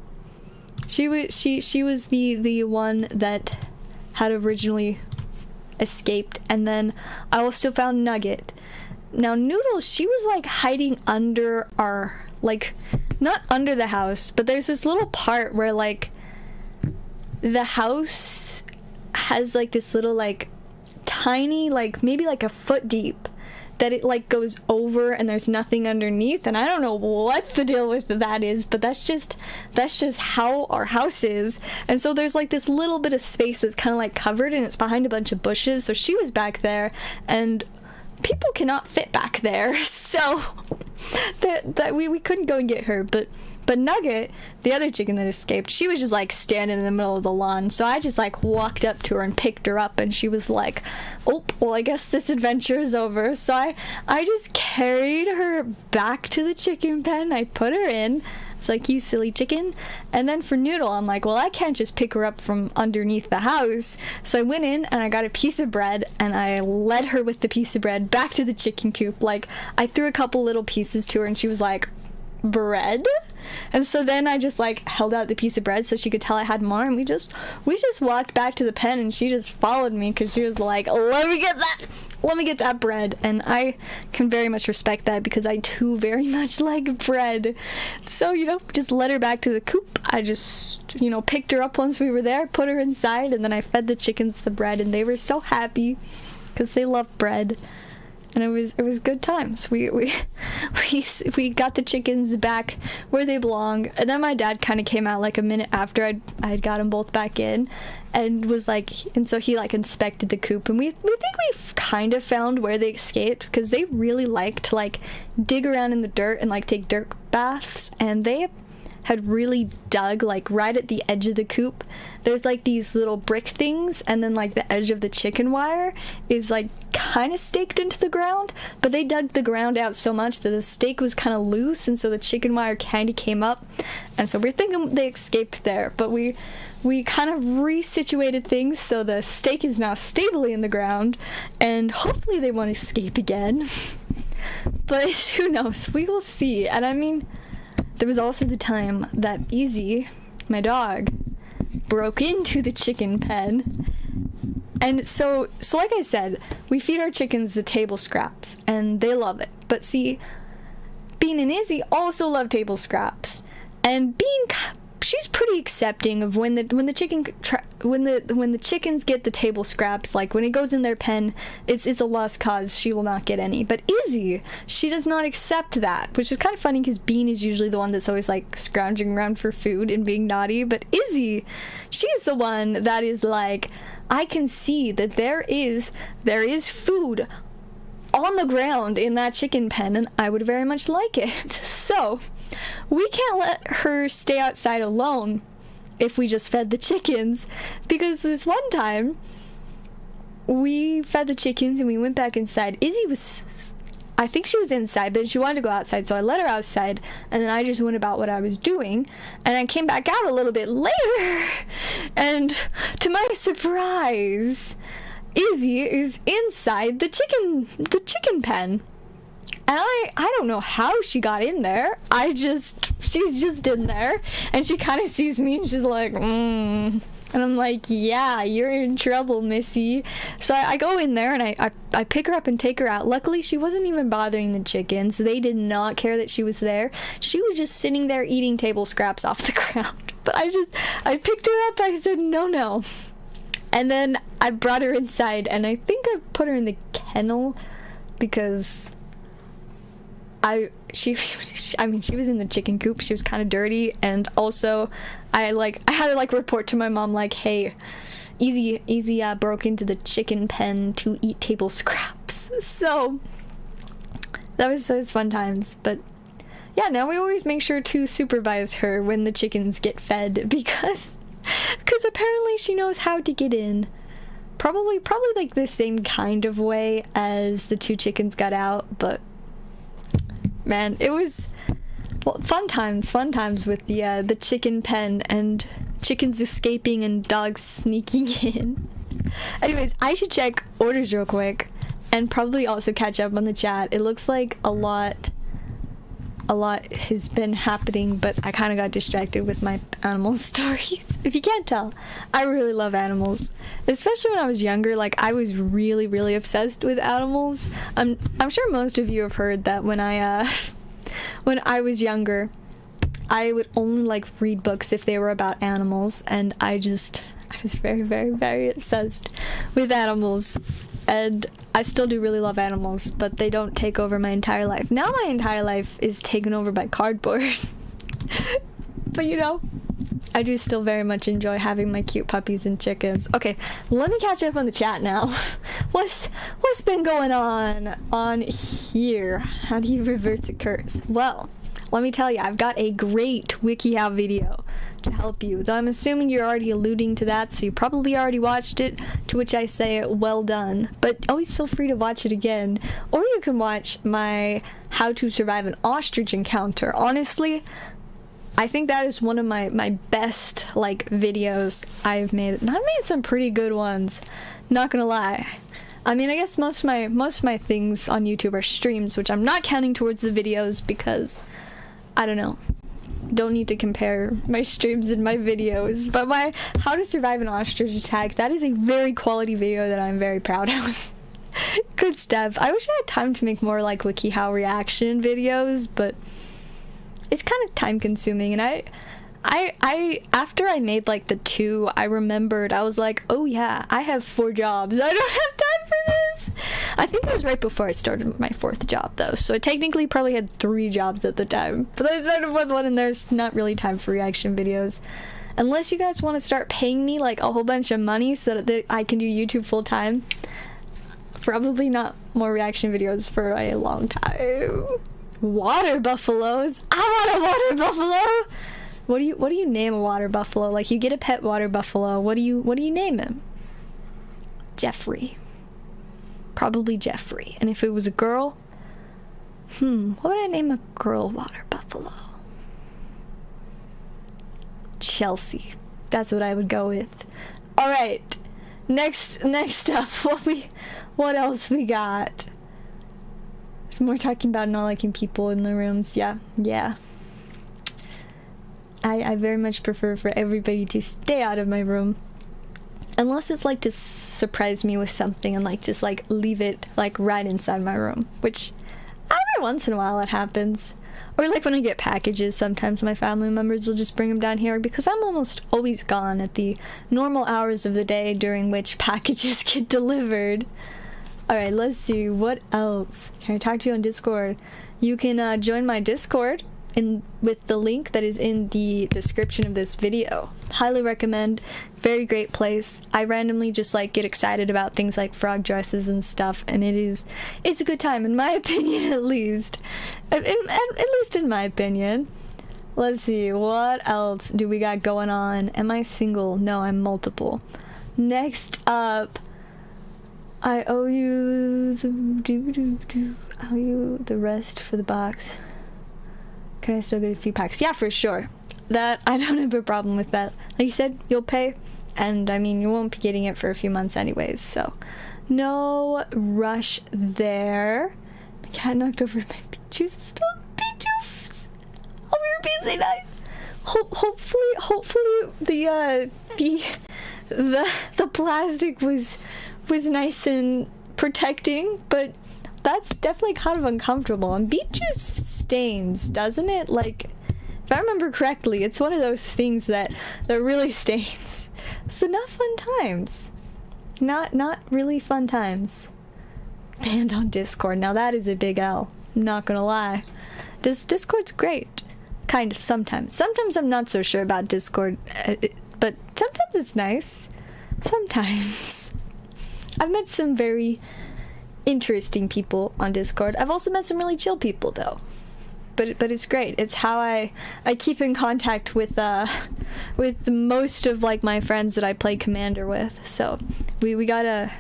She was the one that had originally escaped, and then I also found Nugget. Now Noodle, she was like hiding under our, like, not under the house, but there's this little part where like the house has like this little like tiny, like maybe like a foot deep, that it like goes over and there's nothing underneath, and I don't know what the deal with that is, but that's just how our house is. And so there's like this little bit of space that's kind of like covered, and it's behind a bunch of bushes, so she was back there, and people cannot fit back there, so that we couldn't go and get her. But Nugget, the other chicken that escaped, she was just like standing in the middle of the lawn. So I just like walked up to her and picked her up, and she was like, oh, well, I guess this adventure is over. So I just carried her back to the chicken pen. I put her in. It's like, you silly chicken. And then for Noodle, I'm like, well, I can't just pick her up from underneath the house. So I went in and I got a piece of bread and I led her with the piece of bread back to the chicken coop. Like, I threw a couple little pieces to her and she was like, bread? And so then I just like held out the piece of bread so she could tell I had more, and we just walked back to the pen and she just followed me because she was like, let me get that bread. And I can very much respect that because I too very much like bread. So, you know, just led her back to the coop. I just, you know, picked her up once we were there, put her inside, and then I fed the chickens the bread, and they were so happy because they love bread. And it was good times. We got the chickens back where they belong, and then my dad kind of came out like a minute after I'd got them both back in, and was like, and so he like inspected the coop, and we think we've kind of found where they escaped, because they really like to like dig around in the dirt and like take dirt baths, and they had really dug like right at the edge of the coop. There's like these little brick things, and then like the edge of the chicken wire is like kind of staked into the ground, but they dug the ground out so much that the stake was kind of loose, and so the chicken wire kind of came up, and so we're thinking they escaped there, but we kind of resituated things so the stake is now stably in the ground, and hopefully they won't escape again. But who knows, we will see. And I mean, there was also the time that Easy, my dog, broke into the chicken pen. And so like I said, we feed our chickens the table scraps, and they love it. But see, Bean and Izzy also love table scraps. And Bean, she's pretty accepting of when the chickens get the table scraps. Like when it goes in their pen, it's a lost cause. She will not get any. But Izzy, she does not accept that, which is kind of funny because Bean is usually the one that's always like scrounging around for food and being naughty. But Izzy, she's the one that is like, I can see that there is food on the ground in that chicken pen, and I would very much like it. So we can't let her stay outside alone if we just fed the chickens, because this one time we fed the chickens and we went back inside. Izzy was, I think she was inside, but she wanted to go outside, so I let her outside, and then I just went about what I was doing, and I came back out a little bit later, and to my surprise, Izzy is inside the chicken pen. And I don't know how she got in there. She's just in there, and she kind of sees me and she's like, and I'm like, yeah, you're in trouble, Missy. So I go in there and I pick her up and take her out. Luckily, she wasn't even bothering the chickens. They did not care that she was there. She was just sitting there eating table scraps off the ground. But I picked her up, I said, no. And then I brought her inside, and I think I put her in the kennel because she was in the chicken coop. She was kind of dirty, and also I had to like report to my mom like, hey, Easy broke into the chicken pen to eat table scraps. So that was fun times. But yeah, now we always make sure to supervise her when the chickens get fed, because apparently she knows how to get in. Probably like the same kind of way as the two chickens got out, but man, it was fun times with the chicken pen and chickens escaping and dogs sneaking in. Anyways, I should check orders real quick and probably also catch up on the chat. It looks like a lot has been happening, but I kind of got distracted with my animal stories. If you can't tell, I really love animals, especially when I was younger. Like, I was really, really obsessed with animals. I'm sure most of you have heard that when I was younger, I would only like read books if they were about animals, and I was very, very, very obsessed with animals. And I still do really love animals, but they don't take over my entire life. Now my entire life is taken over by cardboard. But you know, I do still very much enjoy having my cute puppies and chickens. Okay, let me catch up on the chat now. What's been going on here? How do you reverse a curse? Well, let me tell you, I've got a great WikiHow video to help you, though I'm assuming you're already alluding to that, so you probably already watched it, to which I say well done. But always feel free to watch it again, or you can watch my how to survive an ostrich encounter. Honestly, I think that is one of my best like videos I've made. And I've made some pretty good ones, not gonna lie. I mean, I guess most of my things on YouTube are streams, which I'm not counting towards the videos because I don't know. Don't need to compare my streams and my videos. But my How to Survive an Ostrich Attack, that is a very quality video that I'm very proud of. Good stuff. I wish I had time to make more like WikiHow reaction videos, but it's kind of time consuming. And I after I made like the 2, I remembered, I was like, oh yeah, I have 4 jobs. I don't have time for this. I think it was right before I started my 4th job though, so I technically probably had 3 jobs at the time. But I started with 1 and there's not really time for reaction videos. Unless you guys want to start paying me like a whole bunch of money so that I can do YouTube full time. Probably not more reaction videos for a long time. Water buffaloes? I want a water buffalo! What do you name a water buffalo? Like, you get a pet water buffalo. What do you name him? Jeffrey. Probably Jeffrey. And if it was a girl, what would I name a girl water buffalo? Chelsea. That's what I would go with. All right. Next up, what else we got? We're talking about not liking people in the rooms. Yeah. I very much prefer for everybody to stay out of my room. Unless it's like to surprise me with something and like just like leave it like right inside my room. Which every once in a while it happens. Or like when I get packages, sometimes my family members will just bring them down here because I'm almost always gone at the normal hours of the day during which packages get delivered. Alright, let's see. What else? Can I talk to you on Discord? You can join my Discord with the link that is in the description of this video. Highly recommend. Very great place. I randomly just like get excited about things like frog dresses and stuff, and it's a good time in my opinion, at least. At least in my opinion. Let's see, what else do we got going on? Am I single? No, I'm multiple. Next up, I owe you the rest for the box. Can I still get a few packs? Yeah, for sure. That, I don't have a problem with that. Like you said, you'll pay, and I mean, you won't be getting it for a few months anyways, so no rush there. My cat knocked over my beet juice. Spilled beet juice over your busy night. Hopefully the plastic was nice and protecting, but that's definitely kind of uncomfortable. And beet juice stains, doesn't it? Like, if I remember correctly, it's one of those things that really stains. So not fun times. Not really fun times. Banned on Discord. Now that is a big L. I'm not gonna lie. Discord's great. Kind of, sometimes. Sometimes I'm not so sure about Discord, but sometimes it's nice. Sometimes. I've met some very interesting people on Discord. I've also met some really chill people though, but it's great. It's how I keep in contact with most of like my friends that I play Commander with. So we gotta,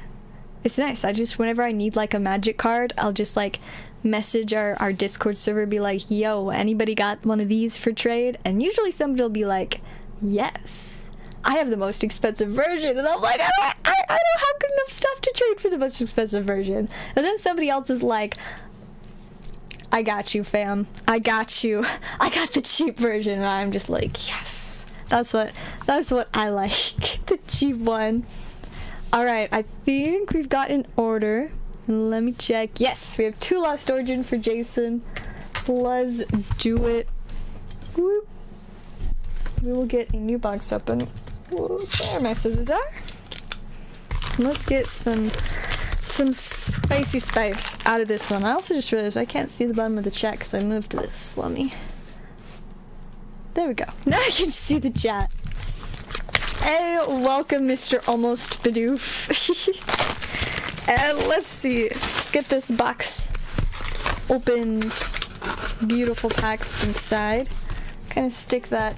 it's nice. I just, whenever I need like a magic card, I'll just like message our Discord server, be like, yo, anybody got one of these for trade? And usually somebody will be like, yes, I have the most expensive version. And I'm like, I don't have good enough stuff to trade for the most expensive version. And then somebody else is like, I got you, fam. I got you. I got the cheap version. And I'm just like, yes. That's what I like. The cheap one. Alright, I think we've got an order. Let me check. Yes, we have 2 Lost Origin for Jason. Let's do it. Whoop. We will get a new box open. Whoa, there my scissors are. Let's get some spicy spice out of this one. I also just realized I can't see the bottom of the chat because I moved this. Let me. There we go. Now I can see the chat. Hey, welcome, Mr. Almost Bidoof. And let's see. Get this box opened. Beautiful packs inside. Kind of stick that.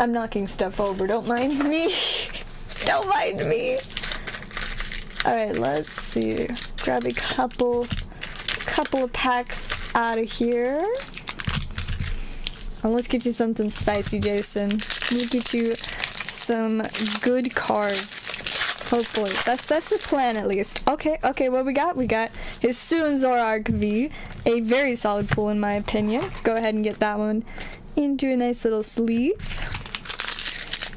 I'm knocking stuff over. Don't mind me. Don't mind me. Alright, let's see. Grab a couple of packs out of here. let's get you something spicy, Jason. Let me get you some good cards. Hopefully. That's the plan, at least. Okay, what we got? We got Hisuian Zorark V. A very solid pull, in my opinion. Go ahead and get that one into a nice little sleeve.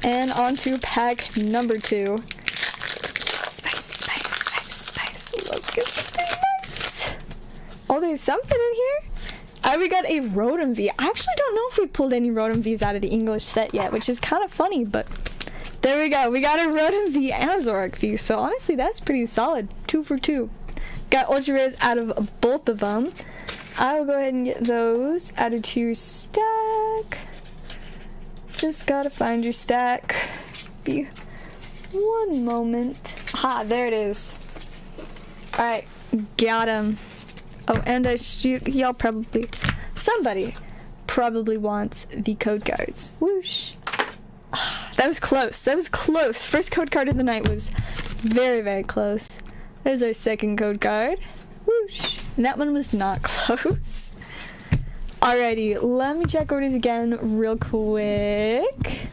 And on to pack number 2. Spice. Let's get something nice. Oh, there's something in here? We got a Rotom V. I actually don't know if we pulled any Rotom Vs out of the English set yet, which is kind of funny, but there we go. We got a Rotom V and a Zorark V, so honestly, that's pretty solid. 2 for 2. Got Ultra Rares out of both of them. I will go ahead and get those added to your stack. Just gotta find your stack. Be one moment. Ha, there it is. Alright, got him. Oh, and somebody probably wants the code cards. Whoosh. That was close. First code card of the night was very, very close. There's our second code card. Whoosh. And that one was not close. Alrighty, let me check orders again real quick.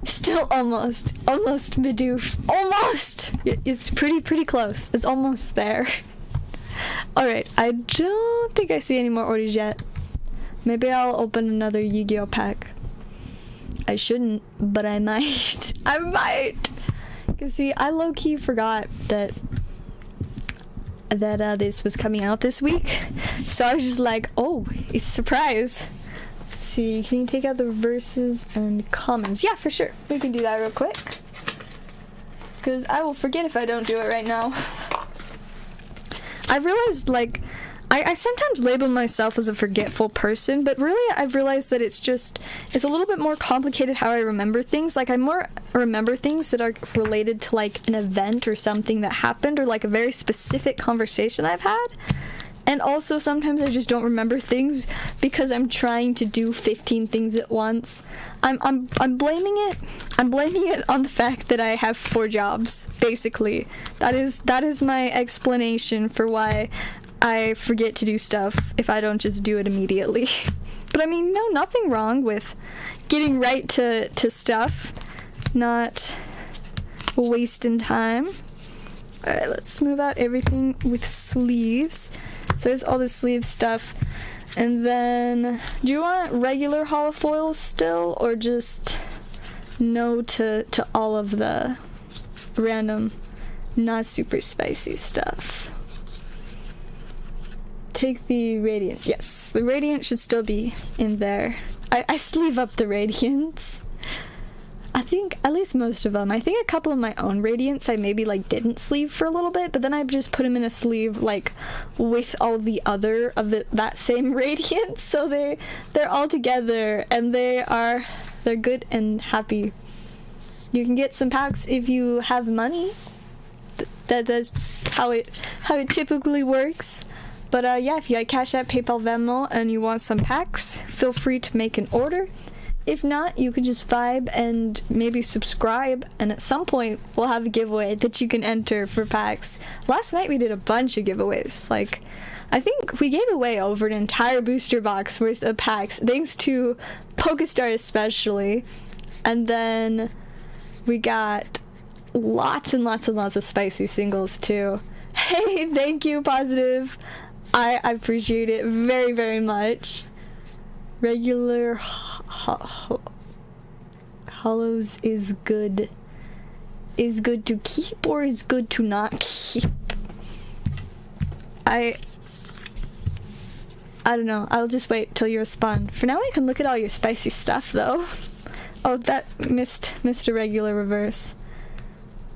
Still almost Bidoof. Almost! It's pretty close. It's almost there. Alright, I don't think I see any more orders yet. Maybe I'll open another Yu-Gi-Oh pack. I shouldn't, but I might. I might! Cause see, I low-key forgot that this was coming out this week. So I was just like, oh, it's a surprise. Let's see, can you take out the reverses and commons? Yeah, for sure. We can do that real quick. Because I will forget if I don't do it right now. I realized, like, I sometimes label myself as a forgetful person, but really I've realized that it's a little bit more complicated how I remember things. Like, I more remember things that are related to, like, an event or something that happened, or, like, a very specific conversation I've had. And also sometimes I just don't remember things because I'm trying to do 15 things at once. I'm blaming it on the fact that I have 4 jobs, basically. That is my explanation for why I forget to do stuff if I don't just do it immediately. But I mean, no, nothing wrong with getting right to stuff, not wasting time. Alright, let's move out everything with sleeves. So there's all the sleeve stuff. And then, do you want regular holofoils still, or just no to all of the random, not super spicy stuff? Take the Radiance. Yes, the Radiant should still be in there. I sleeve up the Radiants. I think at least most of them. I think a couple of my own Radiants I maybe like didn't sleeve for a little bit, but then I just put them in a sleeve like with all the other of that same Radiant, so they're all together and they're good and happy. You can get some packs if you have money. That's how it typically works. But yeah, if you like CashApp, PayPal, Venmo, and you want some packs, feel free to make an order. If not, you can just vibe and maybe subscribe, and at some point we'll have a giveaway that you can enter for packs. Last night we did a bunch of giveaways. Like, I think we gave away over an entire booster box worth of packs, thanks to Pokestar especially. And then we got lots and lots and lots of spicy singles too. Hey, thank you, Positive. I appreciate it very, very much. Regular hollows is good. Is good to keep or is good to not keep? I don't know. I'll just wait till you respond. For now, I can look at all your spicy stuff, though. Oh, that missed a regular reverse.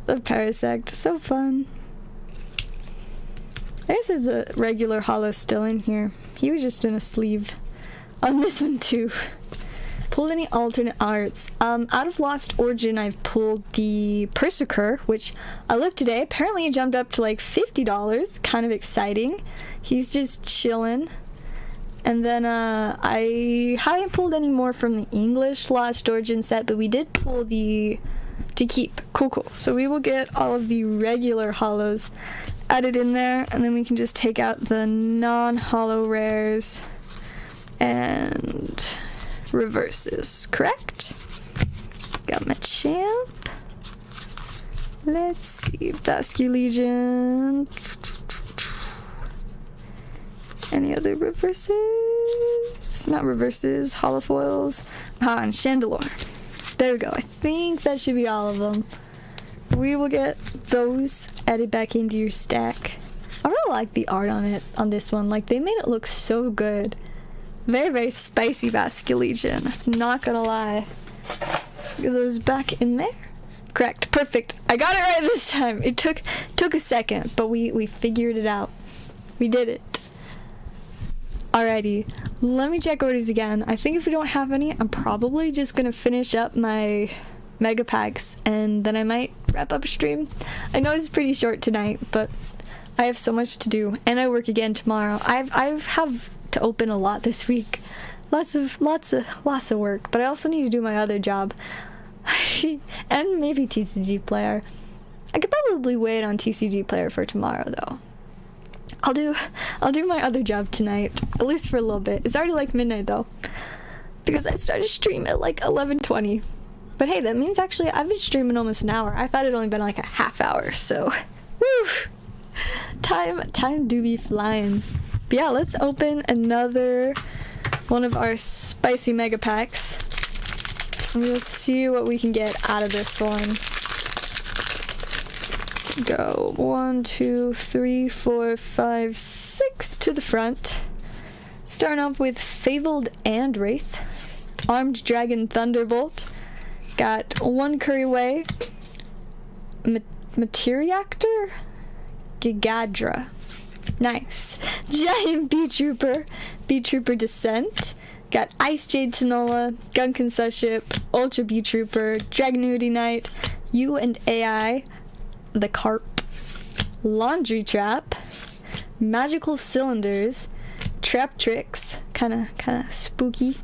The Parasect, so fun. I guess there's a regular hollow still in here. He was just in a sleeve. On this one too. Pulled any alternate arts. Out of Lost Origin, I've pulled the Persiker, which I looked today. Apparently it jumped up to like $50. Kind of exciting. He's just chilling. And then I haven't pulled any more from the English Lost Origin set, but we did pull the to keep. Cool. So we will get all of the regular holos added in there, and then we can just take out the non-holo rares and reverses, correct? Got my champ. Let's see, Basque Legion. Any other reverses? Not reverses, holofoils. And Chandelure. There we go. I think that should be all of them. We will get those added back into your stack. I really like the art on it, on this one. Like, they made it look so good. Very, very spicy Basque Legion. Not gonna lie. Get those back in there. Correct. Perfect. I got it right this time. It took a second, but we figured it out. We did it. Alrighty, let me check orders again. I think if we don't have any, I'm probably just gonna finish up my mega packs and then I might wrap up a stream. I know it's pretty short tonight, but I have so much to do and I work again tomorrow. I have to open a lot this week. Lots of work, but I also need to do my other job. And maybe TCG player. I could probably wait on TCG player for tomorrow though. I'll do my other job tonight, at least for a little bit. It's already like midnight though, because I started stream at like 11:20. But hey, that means actually I've been streaming almost an hour. I thought it'd only been like a half hour, so woo! Time do be flying. But yeah, let's open another one of our spicy mega packs. And we'll see what we can get out of this one. Go 1, 2, 3, 4, 5, 6 to the front. Starting off with Fabled and Wraith, Armed Dragon Thunderbolt, got one Curryway, Materiactor, Gigadra, nice, Giant Bee-Trooper, Bee-Trooper Descent, got Ice Jade Tanola, Gunkan Suship, Ultra Bee-Trooper, Dragonuity Knight, U and AI, the Carp, Laundry Trap, Magical Cylinders, Trap Tricks, kinda spooky,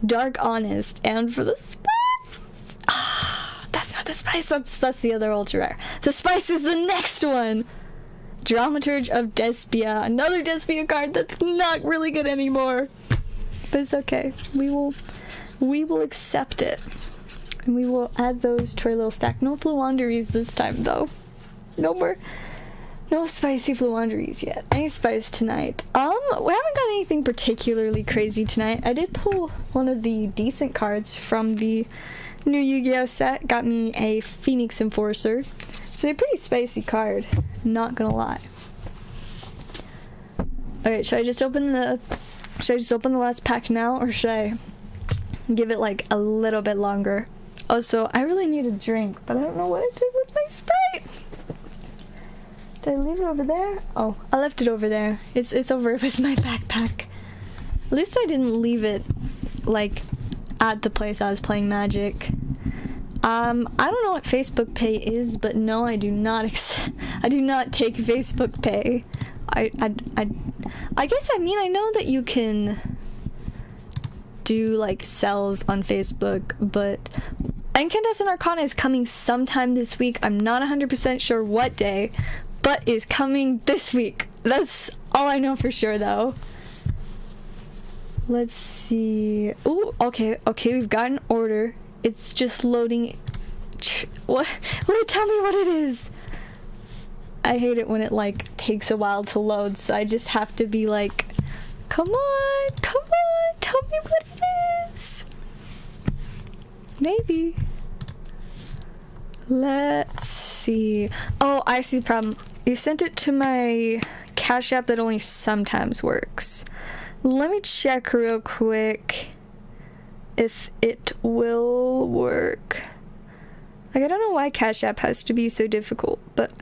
Dark Honest, and for the spice, that's not the spice, that's the other ultra rare. The spice is the next one. Dramaturge of Despia, another Despia card that's not really good anymore, but it's okay. We will accept it, and we will add those to our little stack. No Fluanderies this time though. No spicy Fluanderies yet. Any spice tonight? We haven't got anything particularly crazy tonight. I did pull one of the decent cards from the new Yu-Gi-Oh set. Got me a Phoenix Enforcer. It's a pretty spicy card, not gonna lie. Alright, should I just open the last pack now, or should I give it like a little bit longer? Also, I really need a drink, but I don't know what I did with my Sprite. Did I leave it over there? Oh, I left it over there. It's over with my backpack. At least I didn't leave it like at the place I was playing Magic. I don't know what Facebook Pay is, but no, I do not take Facebook Pay. I guess I know that you can do like sells on Facebook, but Incandescent Arcana is coming sometime this week. I'm not 100% sure what day, but is coming this week. That's all I know for sure though. Let's see. Ooh, okay, we've got an order. It's just loading. What? Tell me what it is. I hate it when it like takes a while to load, so I just have to be like, come on, tell me what it is. Maybe. Let's see. Oh, I see the problem. You sent it to my CashApp that only sometimes works. Let me check real quick if it will work. Like, I don't know why CashApp has to be so difficult, but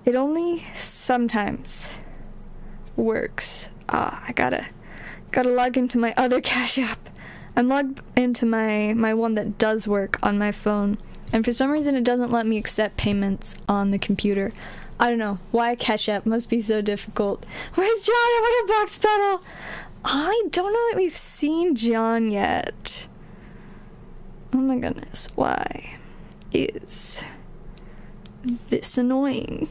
it only sometimes works. I gotta log into my other CashApp. I'm logged into my one that does work on my phone, and for some reason it doesn't let me accept payments on the computer. I don't know why CashApp must be so difficult. Where's John? I want a box pedal. I don't know that we've seen John yet. Oh my goodness, why? is this annoying?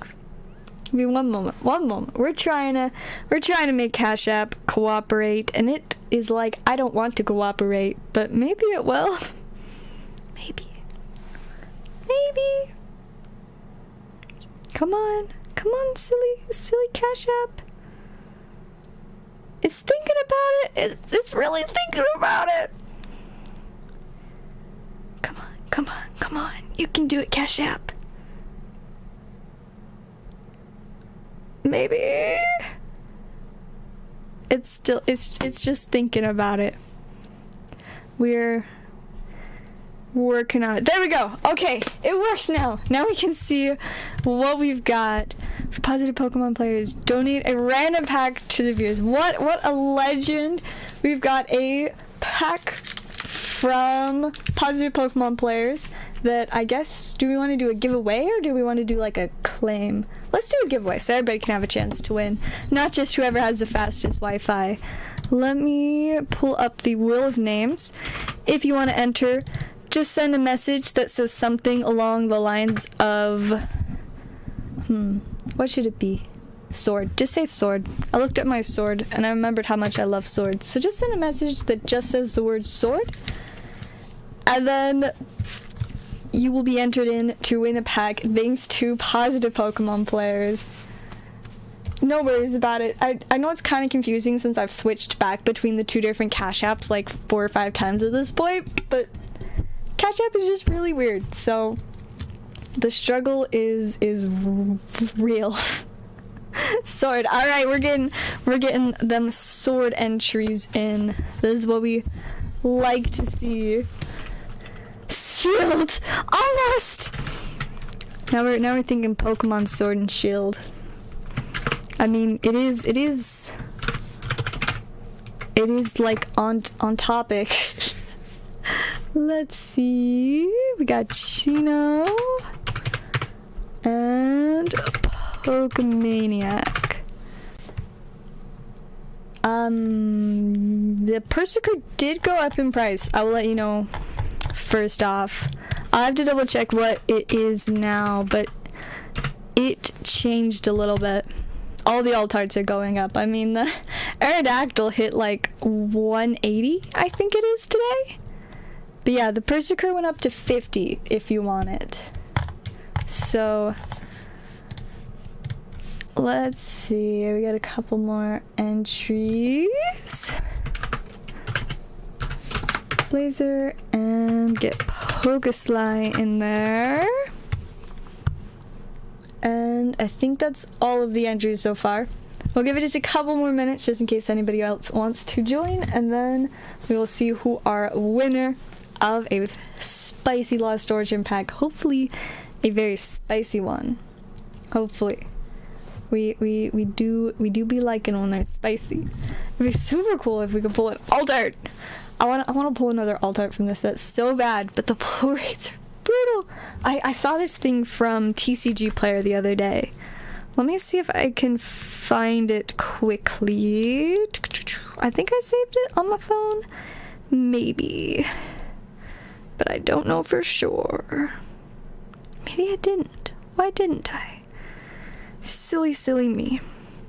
Give me one moment. We're trying to make CashApp cooperate, and it is like, I don't want to cooperate, but maybe it will. Maybe. Come on, silly CashApp. It's thinking about it. It's really thinking about it. Come on. You can do it, CashApp. Maybe. It's just thinking about it. We're working on it. There we go. Okay, it works now. Now we can see what we've got. For positive Pokemon players, donate a random pack to the viewers. What a legend. We've got a pack from positive Pokemon players that I guess, do we want to do a giveaway or do we want to do like a claim? Let's do a giveaway so everybody can have a chance to win, not just whoever has the fastest Wi-Fi. Let me pull up the wheel of names. If you want to enter, just send a message that says something along the lines of, what should it be? Sword. Just say sword. I looked at my sword and I remembered how much I love swords. So just send a message that just says the word sword, and then you will be entered in to win a pack thanks to positive Pokemon players. No worries about it. I know it's kind of confusing since I've switched back between the two different Cash Apps like 4 or 5 times at this point, but Cash App is just really weird, so the struggle is real. Sword. All right, we're getting them sword entries in. This is what we like to see. Shield, almost. Now we're thinking Pokemon Sword and Shield. I mean, it is like on topic. Let's see. We got Chino and Pokemaniac. The Persiker did go up in price. I will let you know first off. I have to double check what it is now, but it changed a little bit. All the alt arts are going up. I mean, the Aerodactyl hit like 180, I think it is today. But yeah, the Persiker went up to 50 if you want it. So let's see, we got a couple more entries. Blazer and get Pokesly in there. And I think that's all of the entries so far. We'll give it just a couple more minutes just in case anybody else wants to join, and then we will see who our winner of a spicy Lost Origin pack, hopefully a very spicy one. Hopefully. We do be liking when they're spicy. It'd be super cool if we could pull an alt art. I want to pull another alt art from this set so bad, but the pull rates are brutal. I saw this thing from TCG Player the other day. Let me see if I can find it quickly. I think I saved it on my phone. Maybe. But I don't know for sure. Maybe I didn't. Why didn't I? Silly me.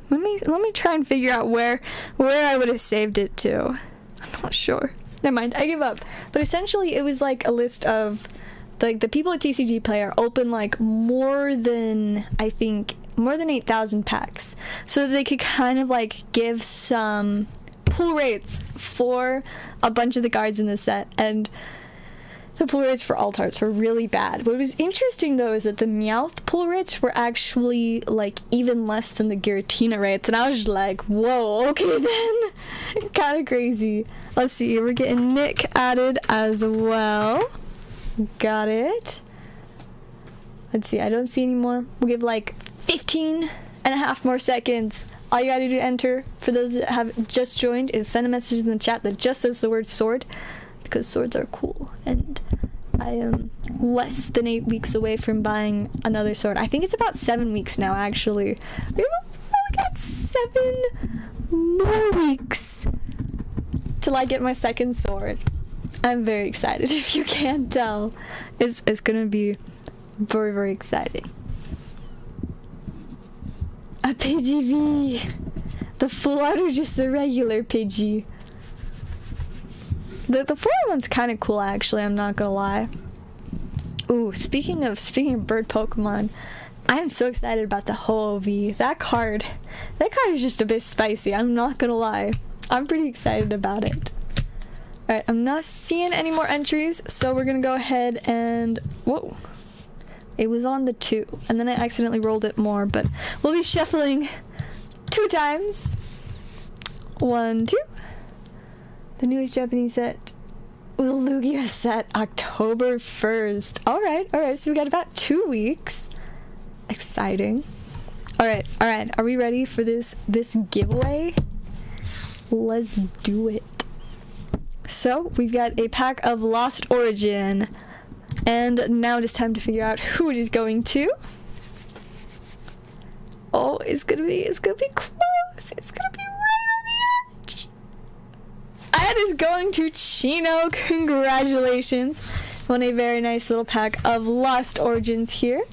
Let me try and figure out where I would have saved it to. I'm not sure. Never mind, I give up. But essentially it was like a list of like the people at TCG Player open like more than 8,000 packs, so that they could kind of like give some pull rates for a bunch of the cards in the set, and the pull rates for alt arts were really bad. What was interesting though is that the Meowth pull rates were actually like even less than the Giratina rates, and I was just like, whoa, okay then. Kind of crazy. Let's see, we're getting Nick added as well. Got it. Let's see, I don't see any more. We'll give like 15 and a half more seconds. All you gotta do to enter, for those that have just joined, is send a message in the chat that just says the word sword, because swords are cool, and I am less than 8 weeks away from buying another sword. I think it's about 7 weeks now, actually. We've only got 7 more weeks till I get my second sword. I'm very excited. If you can't tell, it's gonna be very, very exciting. A PGV, the full art or just the regular Pidgey? The full art one's kind of cool, actually. I'm not gonna lie. Ooh, speaking of bird Pokemon, I am so excited about the Ho-Oh-V. That card is just a bit spicy. I'm not gonna lie. I'm pretty excited about it. Alright, I'm not seeing any more entries, so we're gonna go ahead and... Whoa. It was on the 2, and then I accidentally rolled it more, but we'll be shuffling 2 times. 1, 2. The newest Japanese set. Yugioh set, October 1st. Alright, so we got about 2 weeks. Exciting. Alright, are we ready for this giveaway? Let's do it. So, we've got a pack of Lost Origin, and now it is time to figure out who it is going to. Oh, it's gonna be close. It's gonna be right on the edge. And it's going to Chino. Congratulations. Won a very nice little pack of Lost Origins here.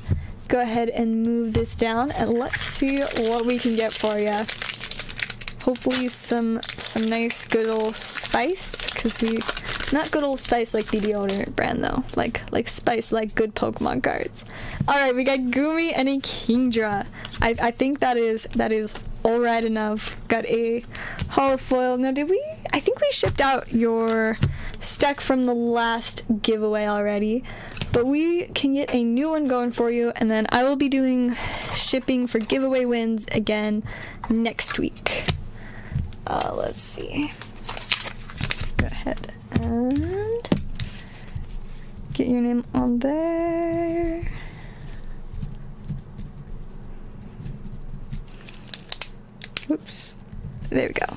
Go ahead and move this down, and let's see what we can get for you. Hopefully some nice good old spice, because not good old spice like the deodorant brand though, like spice like good Pokemon cards. Alright, we got Gumi and a Kingdra. I think that is alright enough. Got a holofoil. Now I think we shipped out your stack from the last giveaway already, but we can get a new one going for you, and then I will be doing shipping for giveaway wins again next week. Let's see. Go ahead and get your name on there. Oops. There we go.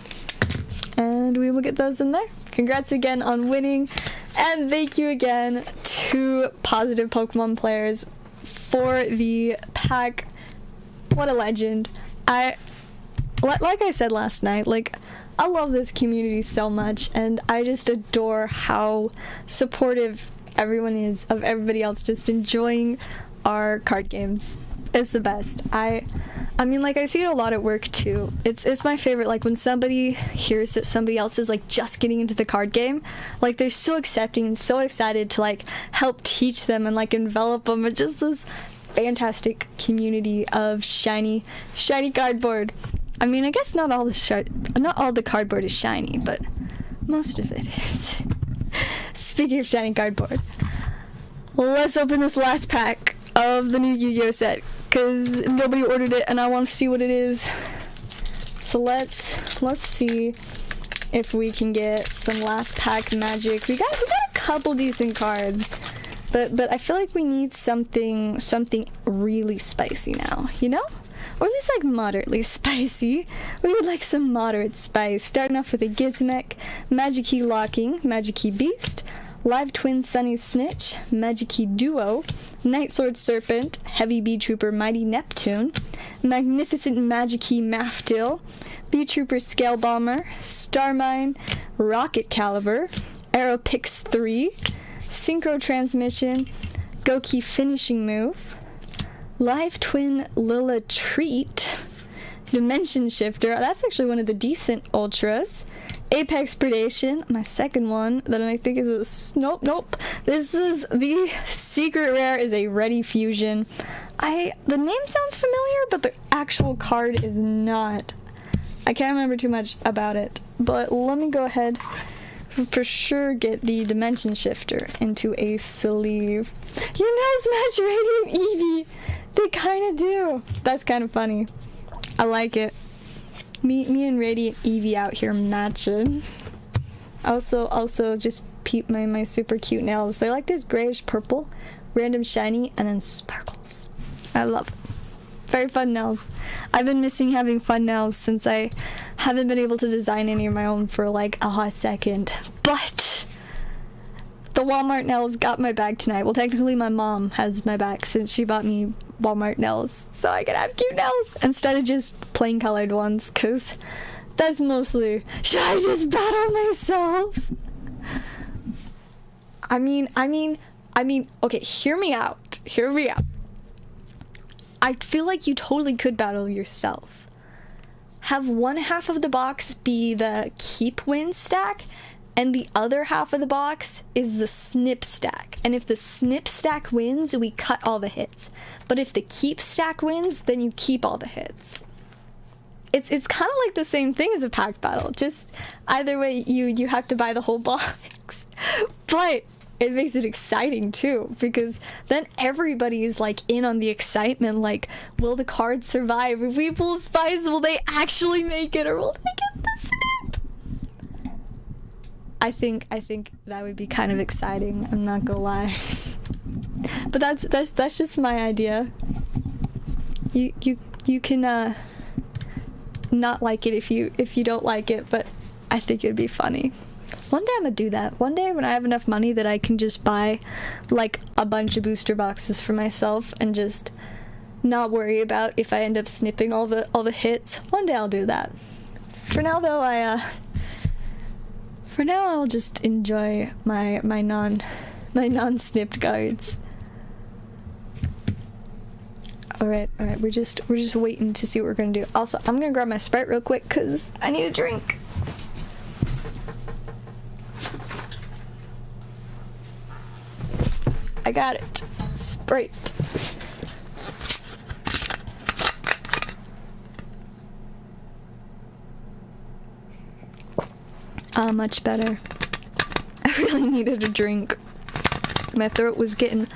And we will get those in there. Congrats again on winning. And thank you again to Positive Pokemon players for the pack. What a legend. Like I said last night, I love this community so much, and I just adore how supportive everyone is of everybody else just enjoying our card games. It's the best. I mean, I see it a lot at work too. It's my favorite, when somebody hears that somebody else is just getting into the card game, they're so accepting and so excited to help teach them and envelop them. It's just this fantastic community of shiny cardboard. I mean, I guess not all the cardboard is shiny, but most of it is. Speaking of shiny cardboard, let's open this last pack of the new Yu-Gi-Oh set, because nobody ordered it and I want to see what it is. So let's see if we can get some last pack magic. We got a couple decent cards, but I feel like we need something really spicy now, you know? Or at least moderately spicy. We would like some moderate spice. Starting off with a Gizmek, Magic-Key Locking, Magic-Key Beast, Live Twin Sunny Snitch, Magic-Key Duo, Night Sword Serpent, Heavy Bee Trooper Mighty Neptune, Magnificent Magic-Key Mafdil, Bee Trooper Scale Bomber, Starmine, Rocket Caliber, Aeropix 3, Synchro Transmission, Goki Finishing Move, Live Twin Lilla Treat, Dimension Shifter, that's actually one of the decent ultras, Apex Predation, my second one, that I think is nope, this is the secret rare, is a Ready Fusion. The name sounds familiar, but the actual card is not. I can't remember too much about it, but let me go ahead for sure get the Dimension Shifter into a sleeve. Your nails match Radiant Eevee. They kind of do. That's kind of funny. I like it. Me and Radiant Eevee out here matching. Also just peep my super cute nails. They're this grayish purple, random shiny, and then sparkles. I love it. Very fun nails. I've been missing having fun nails since I haven't been able to design any of my own for a hot second. But the Walmart nails got my bag tonight. Well, technically my mom has my bag since she bought me Walmart nails, so I can have cute nails instead of just plain colored ones, because that's mostly... Should I just battle myself? I mean, okay, hear me out. I feel like you totally could battle yourself. Have one half of the box be the keep win stack, and the other half of the box is the snip stack. And if the snip stack wins, we cut all the hits. But if the keep stack wins, then you keep all the hits. It's kind of like the same thing as a pack battle. Just either way, you have to buy the whole box. But it makes it exciting too, because then everybody's like in on the excitement, like, will the cards survive? If we pull spies, will they actually make it, or will they get the snip? I think that would be kind of exciting, I'm not gonna lie. But that's just my idea. You can not like it if you don't like it, but I think it'd be funny. One day I'm gonna do that. One day when I have enough money that I can just buy like a bunch of booster boxes for myself and just not worry about if I end up snipping all the hits. One day I'll do that. For now though, I'll just enjoy my non-snipped cards. Alright, we're just waiting to see what we're gonna do. Also, I'm gonna grab my Sprite real quick because I need a drink. I got it. Sprite. Much better. I really needed a drink. My throat was getting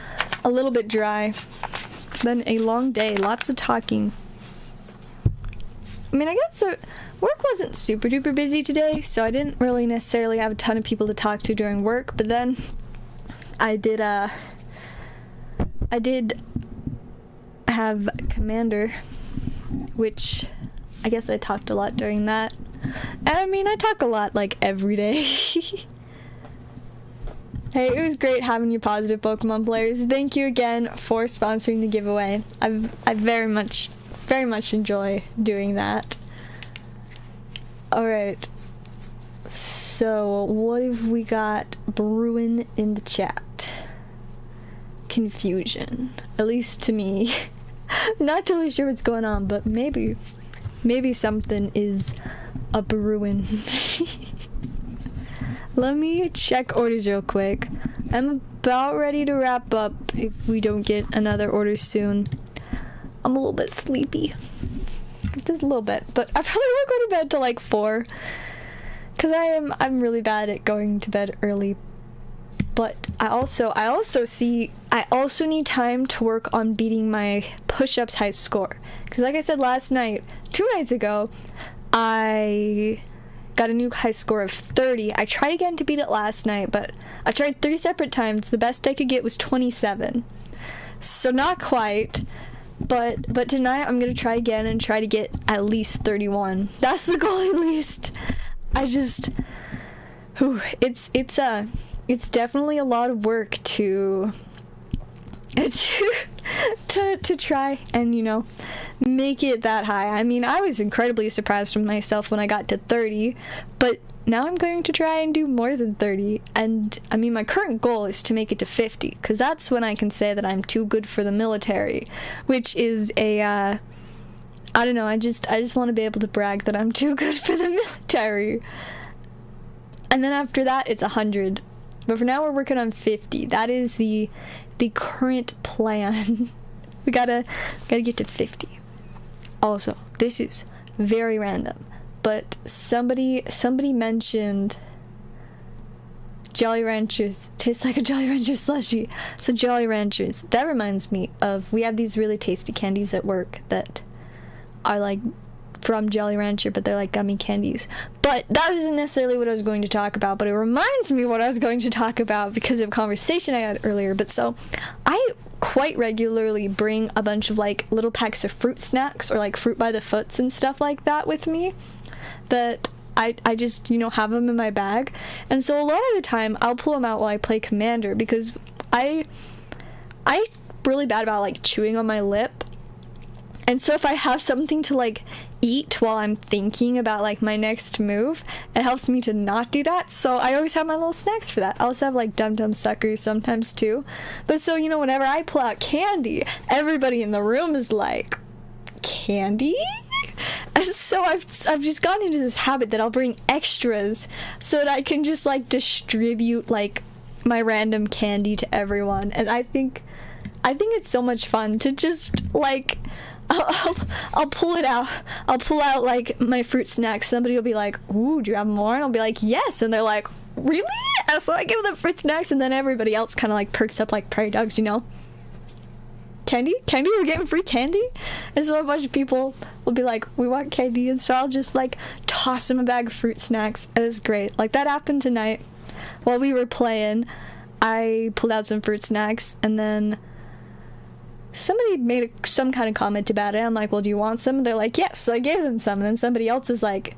a little bit dry. Been a long day, lots of talking. I mean, I guess work wasn't super duper busy today, so I didn't really necessarily have a ton of people to talk to during work, but then I did have Commander, which I guess I talked a lot during that. And I mean, I talk a lot like every day. Hey, it was great having you positive Pokemon players. Thank you again for sponsoring the giveaway. I very much enjoy doing that. Alright. So, what have we got brewing in the chat? Confusion. At least to me. Not totally sure what's going on, but maybe something is a brewing. Let me check orders real quick. I'm about ready to wrap up if we don't get another order soon. I'm a little bit sleepy. Just a little bit, but I probably won't go to bed till like 4. Cause I'm really bad at going to bed early. But I also need time to work on beating my push-ups high score. Cause like I said last night, 2 nights ago, I got a new high score of 30. I tried again to beat it last night, but I tried 3 separate times. The best I could get was 27. So not quite, but tonight I'm gonna try again and try to get at least 31. That's the goal at least. It's definitely a lot of work to try and, you know, make it that high. I mean, I was incredibly surprised with myself when I got to 30, but now I'm going to try and do more than 30. And I mean, my current goal is to make it to 50, because that's when I can say that I'm too good for the military, which is I don't know, I just want to be able to brag that I'm too good for the military. And then after that, it's 100. But for now, we're working on 50. That is the current plan. we gotta get to 50. Also, this is very random, but somebody mentioned Jolly Ranchers tastes like a Jolly Rancher slushie. So Jolly Ranchers, that reminds me of, we have these really tasty candies at work that are like from Jolly Rancher, but they're like gummy candies. But that isn't necessarily what I was going to talk about, but it reminds me what I was going to talk about because of a conversation I had earlier. But so I quite regularly bring a bunch of like little packs of fruit snacks or like fruit by the foots and stuff like that with me, that I just, you know, have them in my bag. And so a lot of the time I'll pull them out while I play Commander, because I'm really bad about like chewing on my lip. And so if I have something to like eat while I'm thinking about like my next move, it helps me to not do that. So I always have my little snacks for that. I also have like Dum Dum suckers sometimes too. But so, you know, whenever I pull out candy, everybody in the room is like, candy? And so I've just gotten into this habit that I'll bring extras so that I can just like distribute like my random candy to everyone. And I think it's so much fun to just like I'll pull it out. I'll pull out like my fruit snacks. Somebody will be like, "Ooh, do you have more?" And I'll be like, "Yes." And they're like, "Really?" And so I give them fruit snacks, and then everybody else kind of like perks up like prairie dogs, you know? Candy? We're getting free candy? And so a bunch of people will be like, "We want candy," and so I'll just like toss them a bag of fruit snacks, and it's great. Like that happened tonight while we were playing. I pulled out some fruit snacks, and then somebody made some kind of comment about it. I'm like, "Well, do you want some?" And they're like, "Yes." So I gave them some, and then somebody else is like,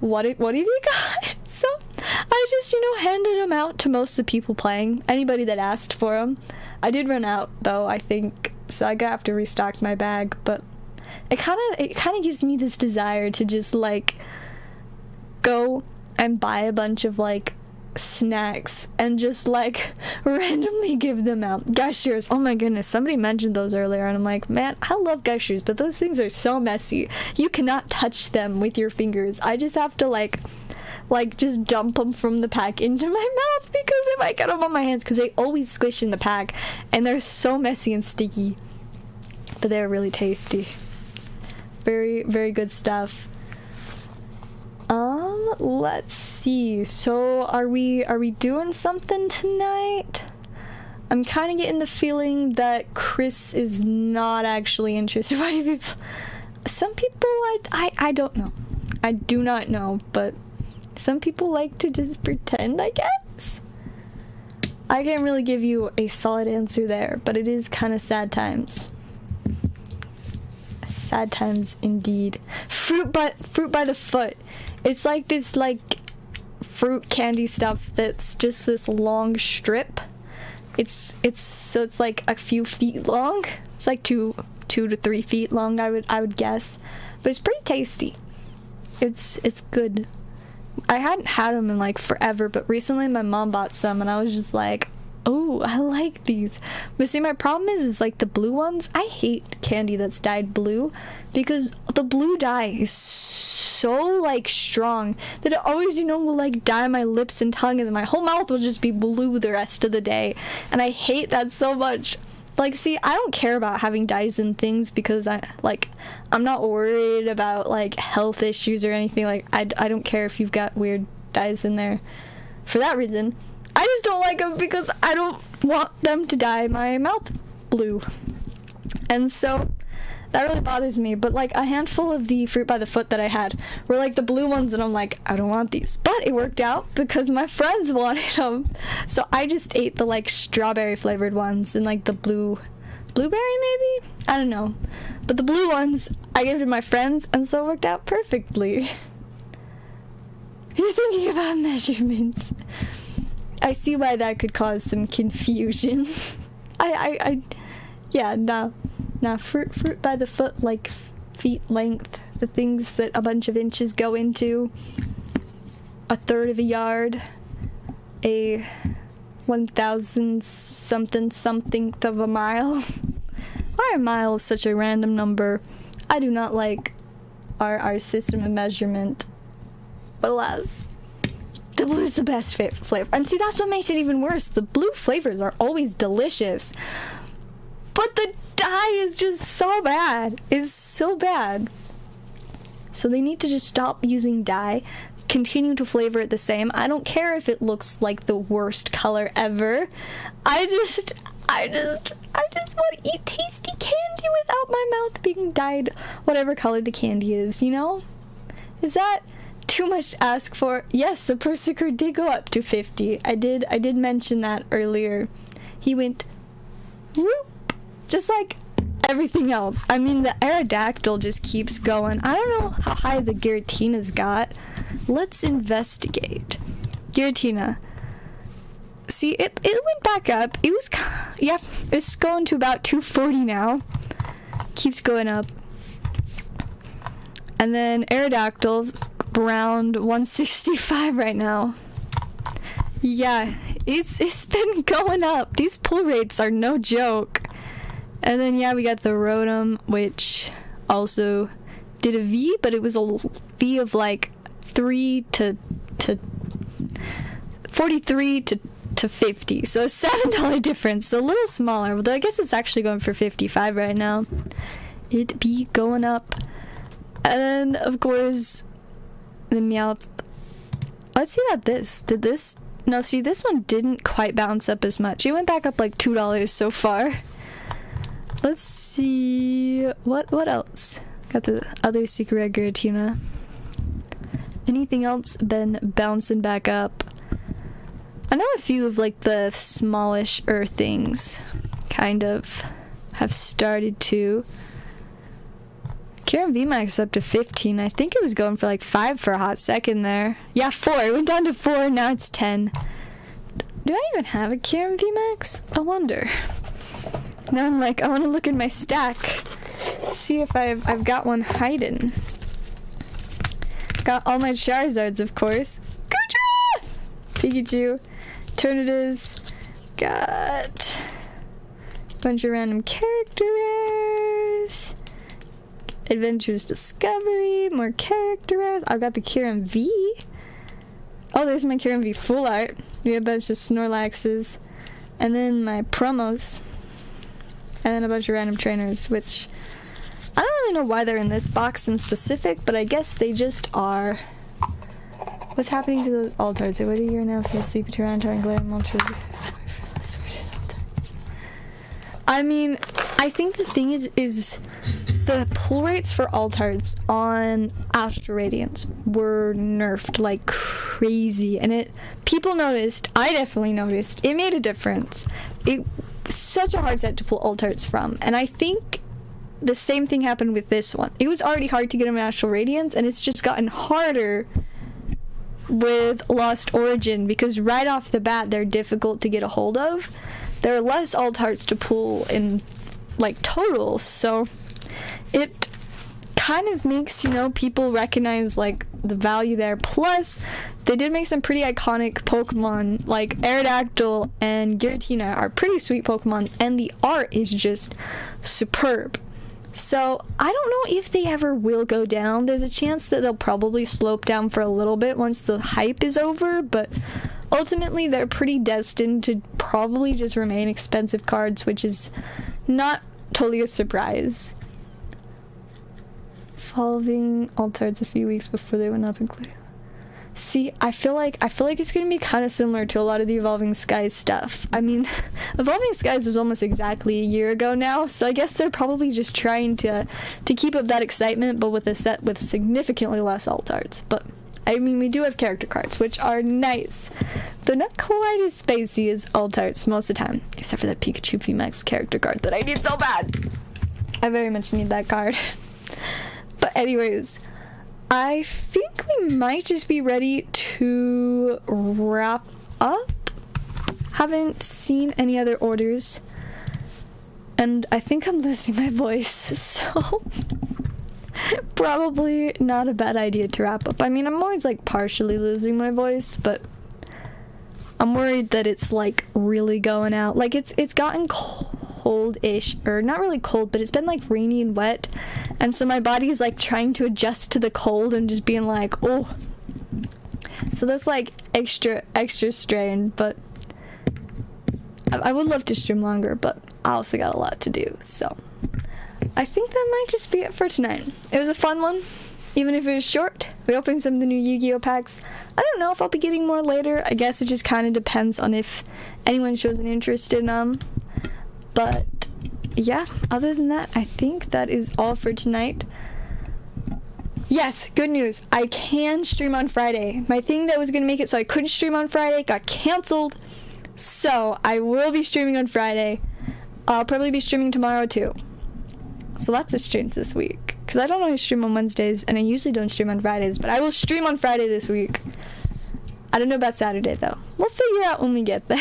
what have you got? So I just, you know, handed them out to most of the people playing, anybody that asked for them. I did run out though, I think, so I got to have to restock my bag. But it kind of gives me this desire to just like go and buy a bunch of like snacks and just like randomly give them out. Gushers, oh my goodness, somebody mentioned those earlier, and I'm like, man, I love gushers, but those things are so messy. You cannot touch them with your fingers. I just have to like just dump them from the pack into my mouth, because if I get them on my hands, because they always squish in the pack and they're so messy and sticky, but they're really tasty. Very, very good stuff. Let's see. So are we doing something tonight? I'm kind of getting the feeling that Chris is not actually interested. Why do people? Some people, I don't know. I do not know, but some people like to just pretend, I guess. I can't really give you a solid answer there, but it is kind of sad times. Sad times indeed. Fruit by the foot. It's like this like fruit candy stuff that's just this long strip. It's like a few feet long. It's like 2 to 3 feet long, I would guess. But it's pretty tasty. It's good. I hadn't had them in like forever, but recently my mom bought some and I was just like, oh, I like these. But see, my problem is like the blue ones. I hate candy that's dyed blue, because the blue dye is so like strong that it always, you know, will like dye my lips and tongue, and then my whole mouth will just be blue the rest of the day. And I hate that so much. Like, see, I don't care about having dyes in things, because I'm not worried about like health issues or anything. Like, I don't care if you've got weird dyes in there for that reason. I just don't like them because I don't want them to dye my mouth blue. And so that really bothers me. But like a handful of the fruit by the foot that I had were like the blue ones, and I'm like, I don't want these. But it worked out because my friends wanted them. So I just ate the like strawberry flavored ones and like the blueberry maybe? I don't know. But the blue ones I gave to my friends, and so it worked out perfectly. You're thinking about measurements. I see why that could cause some confusion. Fruit by the foot, like feet length, the things that a bunch of inches go into, a third of a yard, a 1,000 something of a mile. Why a mile is such a random number? I do not like our system of measurement. But alas, the blue's the best flavor. And see, that's what makes it even worse. The blue flavors are always delicious, but the dye is just so bad. It's so bad. So they need to just stop using dye, continue to flavor it the same. I don't care if it looks like the worst color ever. I just want to eat tasty candy without my mouth being dyed whatever color the candy is, you know? Is that too much to ask for? Yes, the Persiker did go up to 50. I did mention that earlier. He went whoop, just like everything else. I mean, the Aerodactyl just keeps going. I don't know how high the Giratina's got. Let's investigate. Giratina. See, it went back up. It was, yeah, it's going to about 240 now. keeps going up. And then Aerodactyl's around 165 right now. Yeah, it's been going up. These pull rates are no joke. And then yeah, we got the Rotom, which also did a V, but it was a V of like 3 to 43 to 50, so a $7 difference, so a little smaller, although I guess it's actually going for 55 right now. It be going up. And of course the Meowth. Let's see about this. Did this? No, see, this one didn't quite bounce up as much. It went back up like $2 so far. Let's see what else. Got the other secret rare Giratina. Anything else been bouncing back up? I know a few of like the smallish things kind of have started to. Kyurem VMAX up to 15. I think it was going for like 5 for a hot second there. Yeah, 4. It went down to 4. Now it's 10. Do I even have a Kyurem VMAX? I wonder. Now I'm like, I want to look in my stack, see if I've got one hiding. Got all my Charizards, of course. Gotcha! Pikachu, Eternatus, got a bunch of random character rares. Adventures Discovery, more character rares. I've got the Kyurem V. Oh, there's my Kyurem V full art. We have a bunch of Snorlaxes. And then my promos. And then a bunch of random trainers, which I don't really know why they're in this box in specific, but I guess they just are. What's happening to those altars? What a year now for Sleepy Tyranitar and Glare Moltres. I mean, I think the thing is the pull rates for Altards on Astral Radiance were nerfed like crazy, and people noticed. I definitely noticed. It made a difference. It's such a hard set to pull Altards from, and I think the same thing happened with this one. It was already hard to get them in Astral Radiance, and it's just gotten harder with Lost Origin, because right off the bat they're difficult to get a hold of. There are less Altards to pull in like total, so it kind of makes, people recognize like the value there. Plus they did make some pretty iconic Pokemon, like Aerodactyl and Giratina are pretty sweet Pokemon, and the art is just superb. So I don't know if they ever will go down. There's a chance that they'll probably slope down for a little bit once the hype is over, but ultimately they're pretty destined to probably just remain expensive cards, which is not totally a surprise. Evolving Altards a few weeks before they went up in clear. See, I feel like it's gonna be kind of similar to a lot of the Evolving Skies stuff. I mean, Evolving Skies was almost exactly a year ago now, so I guess they're probably just trying to keep up that excitement, but with a set with significantly less Altards. But I mean, we do have character cards, which are nice. They're not quite as spacey as Altards most of the time, except for that Pikachu VMAX character card that I need so bad. I very much need that card. But anyways, I think we might just be ready to wrap up. Haven't seen any other orders, and I think I'm losing my voice, so probably not a bad idea to wrap up. I mean, I'm always like partially losing my voice, but I'm worried that it's like really going out. Like it's gotten cold-ish, or not really cold, but it's been like rainy and wet, and so my body's like trying to adjust to the cold and just being like, oh. So that's like extra strained, but I would love to stream longer, but I also got a lot to do, so I think that might just be it for tonight. It was a fun one, even if it was short. We opened some of the new Yu-Gi-Oh packs. I don't know if I'll be getting more later. I guess it just kind of depends on if anyone shows an interest in them. But yeah, other than that, I think that is all for tonight. Yes, good news. I can stream on Friday. My thing that was going to make it so I couldn't stream on Friday got canceled. So I will be streaming on Friday. I'll probably be streaming tomorrow too. So lots of streams this week, because I don't always stream on Wednesdays, and I usually don't stream on Fridays, but I will stream on Friday this week. I don't know about Saturday though. We'll figure out when we get there.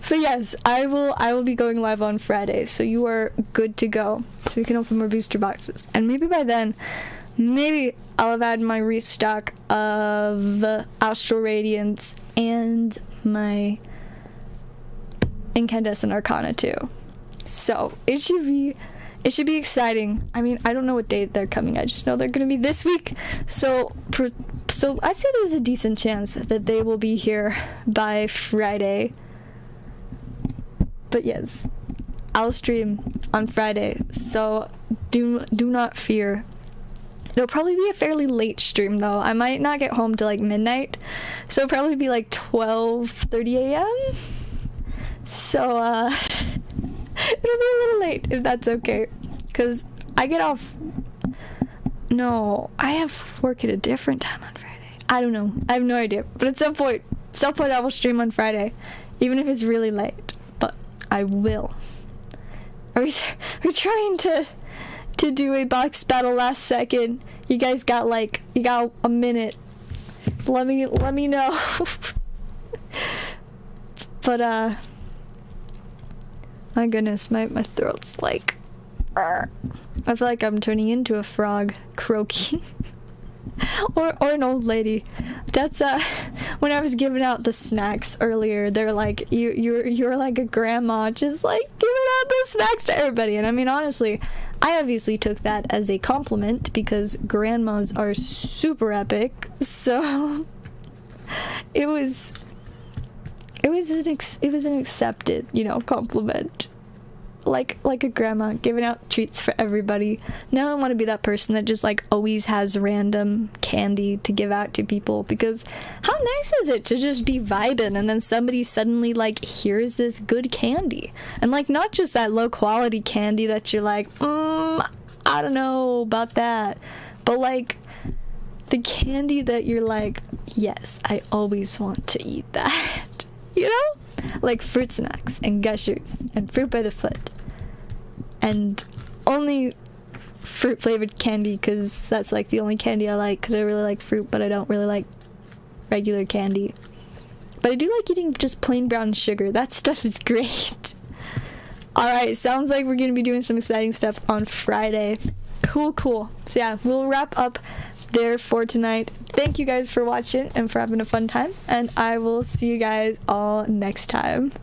But yes, I will be going live on Friday, so you are good to go. So we can open more booster boxes. And maybe by then, maybe I'll have had my restock of Astral Radiance and my Incandescent Arcana too. So it should be exciting. I mean, I don't know what date they're coming. I just know they're gonna be this week. So I'd say there's a decent chance that they will be here by Friday. But yes, I'll stream on Friday, so do not fear. It'll probably be a fairly late stream though. I might not get home till like midnight, so it'll probably be like 12:30 a.m. So it'll be a little late if that's okay, because I get off. No, I have work at a different time on Friday. I don't know. I have no idea. But at some point I will stream on Friday, even if it's really late. But I will. We're trying to do a box battle last second. You guys got a minute. Let me know. But my goodness, my throat's like, I feel like I'm turning into a frog croaking. or an old lady. That's when I was giving out the snacks earlier, they're like, you're like a grandma, just like giving out the snacks to everybody. And I mean, honestly, I obviously took that as a compliment because grandmas are super epic. So it was an accepted, compliment. Like a grandma giving out treats for everybody. Now I want to be that person that just like always has random candy to give out to people, because how nice is it to just be vibing and then somebody suddenly like here's this good candy, and like not just that low quality candy that you're like I don't know about that, but like the candy that you're like, yes, I always want to eat that. Like fruit snacks and gushers and fruit by the foot, and only fruit flavored candy because that's like the only candy I like, because I really like fruit but I don't really like regular candy. But I do like eating just plain brown sugar. That stuff is great. Alright, sounds like we're gonna be doing some exciting stuff on Friday. Cool. So yeah, we'll wrap up there for tonight. Thank you guys for watching and for having a fun time, and I will see you guys all next time.